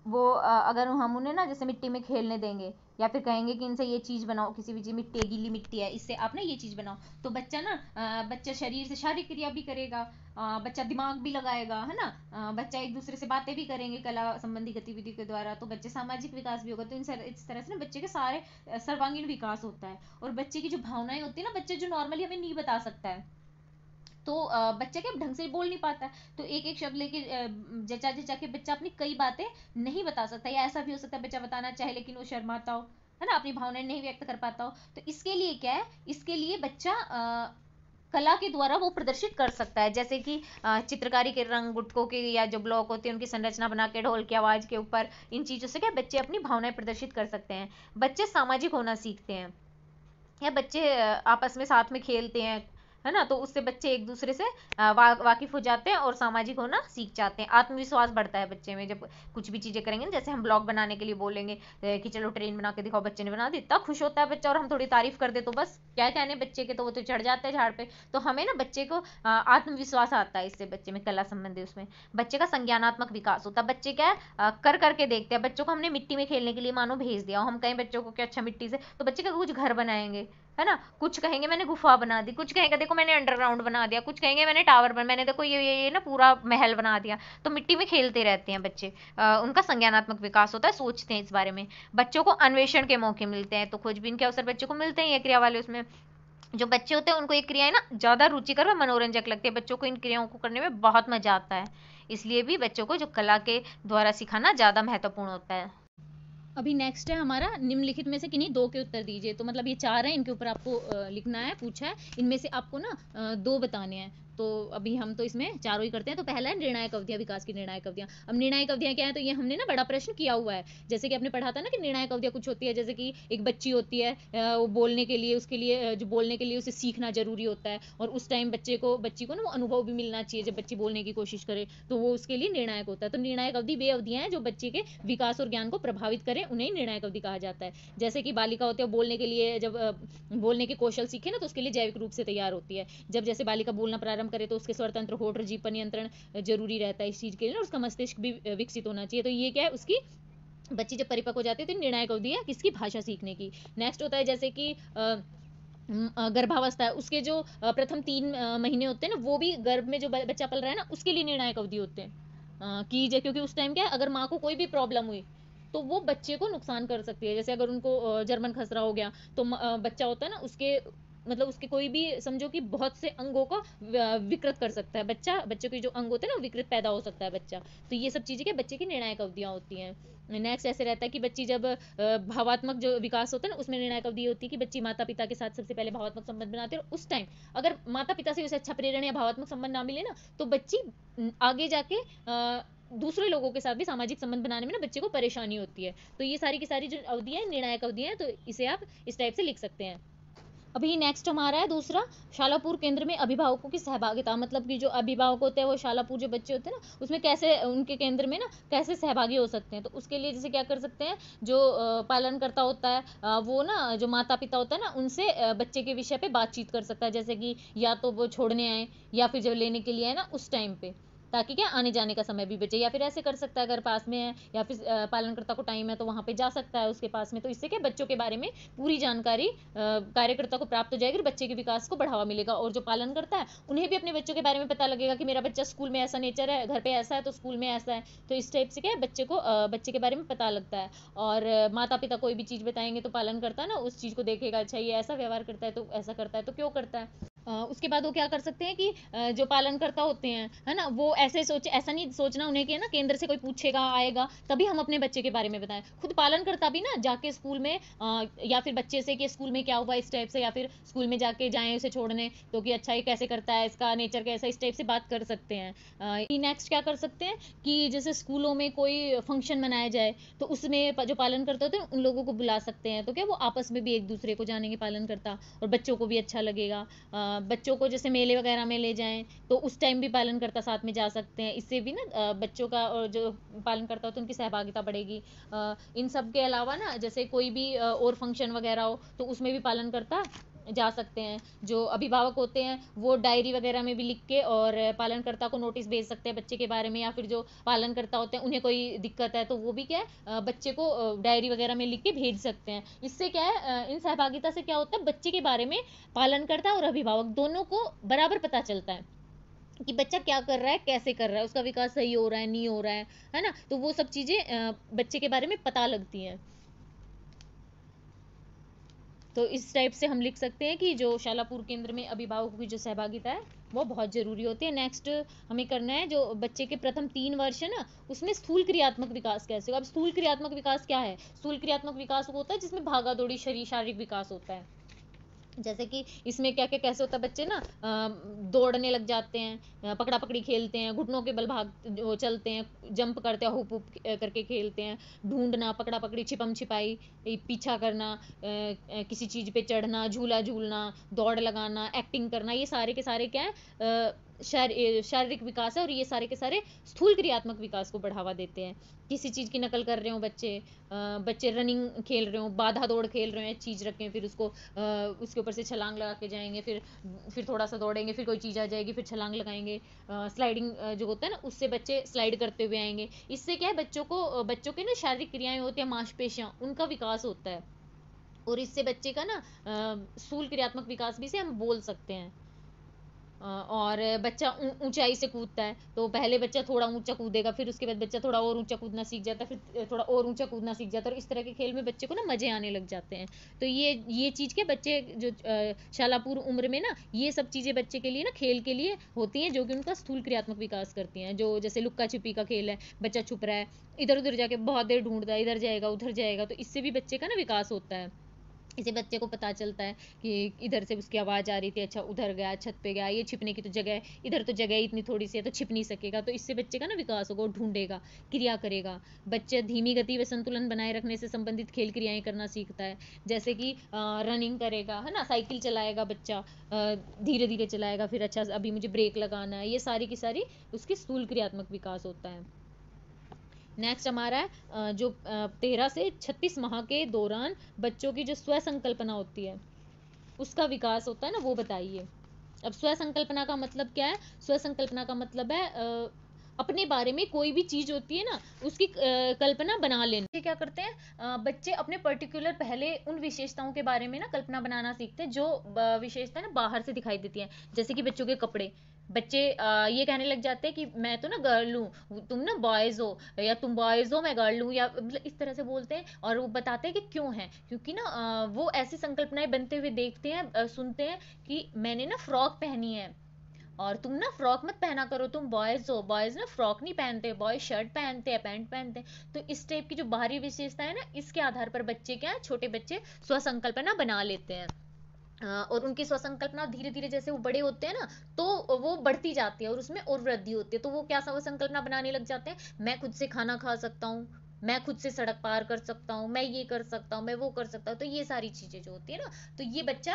वो अगर हम उन्हें ना जैसे मिट्टी में खेलने देंगे, या फिर कहेंगे कि इनसे ये चीज़ बनाओ, किसी भी चीज़, मिट्टी है, गीली मिट्टी है, इससे आप ना ये चीज़ बनाओ, तो बच्चा ना बच्चा शरीर से शारीरिक क्रिया भी करेगा, बच्चा दिमाग भी लगाएगा, है ना, बच्चा एक दूसरे से बातें भी करेंगे कला संबंधी गतिविधि के द्वारा, तो बच्चे सामाजिक विकास भी होगा। तो इस तरह से ना बच्चे के सारे सर्वांगीण विकास होता है। और बच्चे की जो भावनाएं होती है ना, बच्चे जो नॉर्मली हमें नहीं बता सकता है, तो बच्चा क्या ढंग से बोल नहीं पाता है, तो एक एक शब्द लेके जचा जचा के बच्चा अपनी कई बातें नहीं बता सकता, या ऐसा भी हो सकता है बच्चा बताना चाहे लेकिन वो शर्माता हो, है ना, अपनी भावनाएं नहीं व्यक्त कर पाता हो। तो इसके लिए क्या है, इसके लिए बच्चा कला के द्वारा वो प्रदर्शित कर सकता है, जैसे कि चित्रकारी के रंग, गुटकों के या जो ब्लॉक होते हैं उनकी संरचना बना के, ढोल की आवाज के ऊपर, इन चीजों से क्या बच्चे अपनी भावनाएं प्रदर्शित कर सकते हैं। बच्चे सामाजिक होना सीखते हैं, या बच्चे आपस में साथ में खेलते हैं, है ना, तो उससे बच्चे एक दूसरे से वाकिफ हो जाते हैं और सामाजिक होना सीख जाते हैं। आत्मविश्वास बढ़ता है बच्चे में जब कुछ भी चीजें करेंगे, जैसे हम ब्लॉग बनाने के लिए बोलेंगे कि चलो ट्रेन बना के दिखाओ, बच्चे ने बना दी, इतना खुश होता है बच्चा, और हम थोड़ी तारीफ कर दे तो बस क्या कहने बच्चे के, तो वो तो चढ़ जाता है झाड़ पे। तो हमें ना बच्चे को आत्मविश्वास आता है इससे, बच्चे में कला संबंधी उसमें बच्चे का संज्ञानात्मक विकास होता है। बच्चे क्या है कर करके देखते हैं, बच्चों को हमने मिट्टी में खेलने के लिए मानो भेज दिया, हम कहें बच्चों को कि अच्छा मिट्टी से, तो बच्चे का कुछ घर बनाएंगे, है ना, कुछ कहेंगे मैंने गुफा बना दी, कुछ कहेंगे देखो मैंने अंडरग्राउंड बना दिया, कुछ कहेंगे मैंने टावर बना, मैंने देखो ये ना पूरा महल बना दिया। तो मिट्टी में खेलते रहते हैं बच्चे, उनका संज्ञानात्मक विकास होता है, सोचते हैं इस बारे में। बच्चों को अन्वेषण के मौके मिलते हैं, तो खोजबीन के अवसर बच्चों को मिलते हैं ये क्रिया वाले उसमें। जो बच्चे होते हैं उनको ये क्रियाएं ना ज्यादा रुचिकर व मनोरंजक लगती है, बच्चों को इन क्रियाओं को करने में बहुत मजा आता है, इसलिए भी बच्चों को जो कला के द्वारा सिखाना ज्यादा महत्वपूर्ण होता है। अभी नेक्स्ट है हमारा, निम्नलिखित में से किन्हीं दो के उत्तर दीजिए। तो मतलब ये 4 हैं, इनके ऊपर आपको लिखना है, पूछा है, इनमें से आपको ना 2 बताने हैं। तो अभी हम तो इसमें चारों ही करते हैं। तो पहला है निर्णायक अवधियां, विकास की निर्णायक अवधियां। अब निर्णायक अवधियां क्या है, तो ये हमने ना बड़ा प्रश्न किया हुआ है, जैसे कि आपने पढ़ा था ना कि निर्णायक अवधियां कुछ होती है, जैसे कि एक बच्ची होती है, वो बोलने के लिए, उसके लिए जो बोलने के लिए उसे सीखना जरूरी होता है, और उस टाइम बच्ची को ना वो अनुभव भी मिलना चाहिए, जब बच्ची बोलने की कोशिश करे तो वो उसके लिए निर्णायक होता है। तो निर्णायक अवधि वे अवधियां हैं जो बच्चे के विकास और ज्ञान को प्रभावित करें, उन्हें निर्णायक अवधि कहा जाता है। जैसे कि बालिका होती है, बोलने के लिए जब बोलने के कौशल सीखे ना, तो उसके लिए जैविक रूप से तैयार होती है। जब जैसे बालिका बोलना प्रारंभ करे तो उसके स्वरतंत्र होठ और जीभ पर नियंत्रण जरूरी रहता है इस चीज के लिए, उसका मस्तिष्क भी विकसित होना चाहिए। तो ये क्या है, उसकी बच्ची जब परिपक्व हो जाती है तो निर्णायक अवधि है किसकी, भाषा सीखने की। नेक्स्ट होता है जैसे कि गर्भावस्था है, उसके जो प्रथम 3 महीने होते हैं ना, वो भी गर्भ में जो बच्चा पल रहा है ना, उसके लिए निर्णायक अवधि होते हैं क्योंकि उस टाइम क्या है, अगर माँ को कोई भी प्रॉब्लम हुई तो वो बच्चे को नुकसान कर सकती है। जैसे अगर उनको जर्मन खसरा हो गया, तो बच्चा होता है ना, उसके मतलब उसके कोई भी समझो कि बहुत से अंगों को विकृत कर सकता है बच्चा, बच्चे के जो अंग होते हैं ना, विकृत पैदा हो सकता है बच्चा। तो ये सब चीजें क्या बच्चे की निर्णायक अवधियां होती हैं। नेक्स्ट ऐसे रहता है कि बच्ची जब भावात्मक जो विकास होता है ना, उसमें निर्णायक अवधि होती है कि बच्ची माता पिता के साथ सबसे पहले भावात्मक संबंध बनाती है, और उस टाइम अगर माता पिता से उसे अच्छा प्रेरणा या भावात्मक संबंध ना मिले ना, तो बच्ची आगे जाके दूसरे लोगों के साथ भी सामाजिक संबंध बनाने में ना बच्चे को परेशानी होती है। तो ये सारी की सारी जो अवधियां हैं निर्णायक अवधियां हैं, तो इसे आप इस टाइप से लिख सकते हैं। अभी नेक्स्ट हमारा है दूसरा, शालापुर केंद्र में अभिभावकों की सहभागिता। मतलब कि जो अभिभावक होते हैं वो शालापुर जो बच्चे होते हैं ना, उसमें कैसे उनके केंद्र में ना कैसे सहभागी हो सकते हैं। तो उसके लिए जैसे क्या कर सकते हैं, जो पालन करता होता है वो ना जो माता पिता होता है ना, उनसे बच्चे के विषय पे बातचीत कर सकता है, जैसे कि या तो वो छोड़ने आए या फिर जब लेने के लिए आए ना, उस टाइम पे ताकि क्या आने जाने का समय भी बचे। या फिर ऐसे कर सकता है, अगर पास में है या फिर पालनकर्ता को टाइम है तो वहाँ पे जा सकता है उसके पास में। तो इससे क्या बच्चों के बारे में पूरी जानकारी कार्यकर्ता को प्राप्त हो जाएगी और बच्चे के विकास को बढ़ावा मिलेगा। और जो पालन करता है उन्हें भी अपने बच्चों के बारे में पता लगेगा कि मेरा बच्चा स्कूल में ऐसा नेचर है, घर पे ऐसा है तो स्कूल में ऐसा है। तो इस टाइप से क्या है बच्चे को बच्चे के बारे में पता लगता है। और माता पिता कोई भी चीज़ बताएंगे तो पालन करता है ना उस चीज़ को देखेगा, अच्छा ये ऐसा व्यवहार करता है तो ऐसा करता है तो क्यों करता है। उसके बाद वो क्या कर सकते हैं कि जो पालनकर्ता होते हैं है ना, वो ऐसे सोचे, ऐसा नहीं सोचना उन्हें कि ना केंद्र से कोई पूछेगा आएगा तभी हम अपने बच्चे के बारे में बताएं। खुद पालनकर्ता भी ना जाके स्कूल में या फिर बच्चे से कि स्कूल में क्या हुआ इस टाइप से, या फिर स्कूल में जाके जाएं उसे छोड़ने तो कि अच्छा ये कैसे करता है, इसका नेचर कैसा, इस टाइप से बात कर सकते हैं। नेक्स्ट क्या कर सकते हैं कि जैसे स्कूलों में कोई फंक्शन मनाया जाए तो उसमें जो पालन करते होते हैं उन लोगों को बुला सकते हैं, तो क्या वो आपस में भी एक दूसरे को जानेंगे पालन करता और बच्चों को भी अच्छा लगेगा। बच्चों को जैसे मेले वगैरह में ले जाएं तो उस टाइम भी पालन करता साथ में जा सकते हैं। इससे भी ना बच्चों का और जो पालन करता होता है उनकी सहभागिता बढ़ेगी। इन सब के अलावा ना जैसे कोई भी और फंक्शन वगैरह हो तो उसमें भी पालन करता जा सकते हैं। जो अभिभावक होते हैं वो डायरी वगैरह में भी लिख के और पालनकर्ता को नोटिस भेज सकते हैं बच्चे के बारे में। या फिर जो पालनकर्ता होते हैं उन्हें कोई दिक्कत है तो वो भी क्या है बच्चे को डायरी वगैरह में लिख के भेज सकते हैं। इससे क्या है इन सहभागिता से क्या होता है बच्चे के बारे में पालनकर्ता और अभिभावक दोनों को बराबर पता चलता है कि बच्चा क्या कर रहा है, कैसे कर रहा है, उसका विकास सही हो रहा है नहीं हो रहा है ना। तो वो सब चीज़ें बच्चे के बारे में पता लगती हैं। तो इस टाइप से हम लिख सकते हैं कि जो शालापुर केंद्र में अभिभावकों की जो सहभागिता है वो बहुत ज़रूरी होती है। नेक्स्ट हमें करना है जो बच्चे के प्रथम 3 वर्ष है ना उसमें स्थूल क्रियात्मक विकास कैसे होगा। अब स्थूल क्रियात्मक विकास क्या है, स्थूल क्रियात्मक विकास वो होता है जिसमें भागा दौड़ी शारीरिक विकास होता है। जैसे कि इसमें क्या क्या कैसे होता है बच्चे ना दौड़ने लग जाते हैं, पकड़ा पकड़ी खेलते हैं, घुटनों के बल भाग वो चलते हैं, जंप करते हैं, हुप हुप करके खेलते हैं, ढूंढना, पकड़ा पकड़ी, छिपम छिपाई, पीछा करना, किसी चीज़ पे चढ़ना, झूला झूलना, दौड़ लगाना, एक्टिंग करना, ये सारे के सारे क्या है शारीरिक विकास है। और ये सारे के सारे स्थूल क्रियात्मक विकास को बढ़ावा देते हैं। किसी चीज़ की नकल कर रहे हो बच्चे, बच्चे रनिंग खेल रहे हो, बाधा दौड़ खेल रहे हैं, चीज़ रखें फिर उसको उसके ऊपर से छलांग लगा के जाएंगे, फिर थोड़ा सा दौड़ेंगे, फिर कोई चीज़ आ जाएगी, फिर छलांग लगाएंगे, स्लाइडिंग जो होता है ना उससे बच्चे स्लाइड करते हुए आएंगे। इससे क्या है बच्चों के ना शारीरिक क्रियाएं होती हैं, मांसपेशियां, उनका विकास होता है। और इससे बच्चे का ना स्थूल क्रियात्मक विकास भी से हम बोल सकते हैं। और बच्चा ऊंचाई से कूदता है तो पहले बच्चा थोड़ा ऊंचा कूदेगा, फिर उसके बाद बच्चा थोड़ा और ऊंचा कूदना सीख जाता है, फिर थोड़ा और ऊंचा कूदना सीख जाता है। और इस तरह के खेल में बच्चे को ना मजे आने लग जाते हैं। तो ये चीज़ के बच्चे जो शालापूर्व उम्र में ना ये सब चीज़ें बच्चे के लिए ना खेल के लिए होती हैं जो कि उनका स्थूल क्रियात्मक विकास करती हैं। जो जैसे लुक्का छिपी का खेल है, बच्चा छुप रहा है, इधर उधर जाके बहुत देर ढूंढता है, इधर जाएगा उधर जाएगा, तो इससे भी बच्चे का ना विकास होता है। इसे बच्चे को पता चलता है कि इधर से उसकी आवाज़ आ रही थी, अच्छा उधर गया, छत पे गया, ये छिपने की तो जगह है, इधर तो जगह इतनी थोड़ी सी है तो छिप नहीं सकेगा। तो इससे बच्चे का ना विकास होगा, ढूंढेगा, क्रिया करेगा। बच्चा धीमी गति व संतुलन बनाए रखने से संबंधित खेल क्रियाएं करना सीखता है। जैसे कि रनिंग करेगा है ना, साइकिल चलाएगा बच्चा, धीरे धीरे चलाएगा, फिर अच्छा अभी मुझे ब्रेक लगाना है, ये सारी की सारी उसकी स्थूल क्रियात्मक विकास होता है। नेक्स्ट हमारा है जो 13 से 36 माह के दौरान बच्चों की जो स्व संकल्पना होती है उसका विकास होता है ना, वो बताइए। अब स्व संकल्पना का मतलब क्या है, स्व संकल्पना का मतलब है अपने बारे में कोई भी चीज होती है ना उसकी कल्पना बना लेना। क्या करते हैं बच्चे अपने पर्टिकुलर पहले उन विशेषताओं के बारे में ना कल्पना बनाना सीखते हैं जो विशेषता ना बाहर से दिखाई देती हैं। जैसे कि बच्चों के कपड़े, बच्चे ये कहने लग जाते हैं कि मैं तो ना गर्ल हूँ, तुम ना बॉयज हो, या तुम बॉयज हो मैं गर्ल हूँ, या मतलब इस तरह से बोलते हैं। और वो बताते हैं कि क्यों है, क्योंकि ना वो ऐसी संकल्पनाएं बनते हुए देखते हैं, सुनते हैं कि मैंने ना फ्रॉक पहनी है और तुम ना फ्रॉक मत पहना करो, तुम बॉयज हो, बॉयज ना फ्रॉक नहीं पहनते, बॉयज शर्ट पहनते हैं, पैंट पहनते हैं। तो इस टाइप की जो बाहरी विशेषता है ना इसके आधार पर बच्चे क्या है, छोटे बच्चे स्वसंकल्पना बना लेते हैं। और उनकी स्वसंकल्पना धीरे धीरे जैसे वो बड़े होते हैं ना तो वो बढ़ती जाती है और उसमें और वृद्धि होती है। तो वो क्या स्वसंकल्पना बनाने लग जाते हैं, मैं खुद से खाना खा सकता हूँ, मैं खुद से सड़क पार कर सकता हूँ, मैं ये कर सकता हूँ, मैं वो कर सकता हूँ। तो ये सारी चीजें जो होती है ना तो ये बच्चा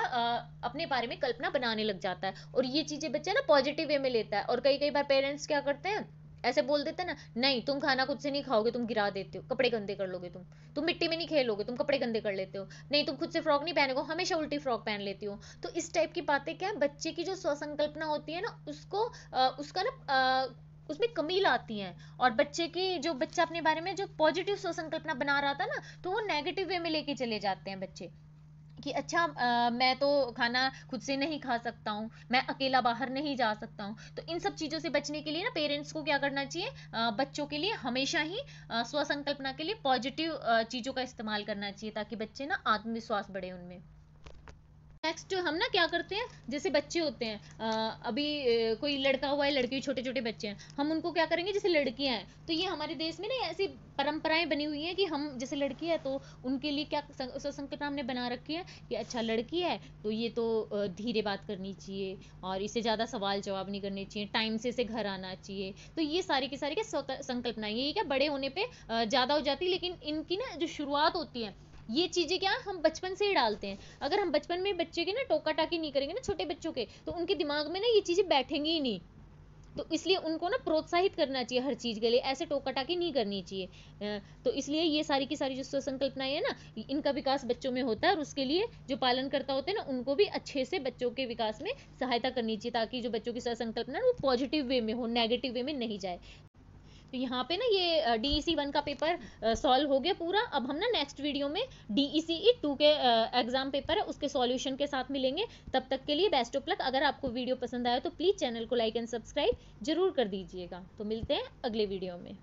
अपने बारे में कल्पना बनाने लग जाता है। और ये चीजें बच्चा ना पॉजिटिव वे में लेता है। और कई कई बार पेरेंट्स क्या करते हैं, ऐसे बोल देते हैं ना, नहीं तुम खाना खुद से नहीं खाओगे, तुम गिरा देते हो, कपड़े गंदे कर लोगे, तुम मिट्टी में नहीं खेलोगे, तुम कपड़े गंदे कर लेते हो, नहीं तुम खुद से फ्रॉक नहीं पहनोगे, हमेशा उल्टी फ्रॉक पहन लेती हो। तो इस टाइप की बातें क्या है बच्चे की जो स्वसंकल्पना होती है ना उसको उसका ना उसमें कमी लाती हैं, और बच्चा अपने बारे में जो पॉजिटिव सोच संकल्पना बना रहा था ना, तो वो नेगेटिव वे में लेके चले जाते हैं बच्चे कि अच्छा मैं तो खाना खुद से नहीं खा सकता हूँ, मैं अकेला बाहर नहीं जा सकता हूँ। तो इन सब चीज़ों से बचने के लिए ना पेरेंट्स को क्या करना चाहिए, बच्चों के लिए हमेशा ही स्व संकल्पना के लिए पॉजिटिव चीज़ों का इस्तेमाल करना चाहिए, ताकि बच्चे ना आत्मविश्वास बढ़े उनमें। नेक्स्ट हम ना क्या करते हैं, जैसे बच्चे होते हैं, अभी कोई लड़का हुआ है, लड़के छोटे छोटे बच्चे हैं, हम उनको क्या करेंगे, जैसे लड़कियां हैं तो ये हमारे देश में ना ऐसी परंपराएं बनी हुई हैं कि हम जैसे लड़की है तो उनके लिए क्या संकल्पना हमने बना रखी है कि अच्छा लड़की है तो ये तो धीरे बात करनी चाहिए, और इससे ज़्यादा सवाल जवाब नहीं करने चाहिए, टाइम से इसे घर आना चाहिए। तो ये सारी की सारी क्या संकल्पनाएं, ये क्या बड़े होने पे ज़्यादा हो जाती है, लेकिन इनकी ना जो शुरुआत होती है, ये चीजें क्या हम बचपन से ही डालते हैं। अगर हम बचपन में बच्चे के ना टोका टाकी नहीं करेंगे ना, छोटे बच्चों के, तो उनके दिमाग में ना ये चीजें बैठेंगी ही नहीं। तो इसलिए उनको ना प्रोत्साहित करना चाहिए हर चीज के लिए, ऐसे टोका टाकी नहीं करनी चाहिए। तो इसलिए ये सारी की सारी जो संकल्पनाएं है ना, इनका विकास बच्चों में होता है, और उसके लिए जो पालन करता होते हैं ना, उनको भी अच्छे से बच्चों के विकास में सहायता करनी चाहिए, ताकि जो बच्चों की संकल्पना वो पॉजिटिव वे में हो, नेगेटिव वे में नहीं जाए। तो यहाँ पे ना ये DEC 1 का पेपर सॉल्व हो गया पूरा। अब हम ना नेक्स्ट वीडियो में DECE 2 के एग्जाम पेपर है उसके सॉल्यूशन के साथ मिलेंगे। तब तक के लिए बेस्ट ऑफ लक। अगर आपको वीडियो पसंद आया तो प्लीज़ चैनल को लाइक एंड सब्सक्राइब जरूर कर दीजिएगा। तो मिलते हैं अगले वीडियो में।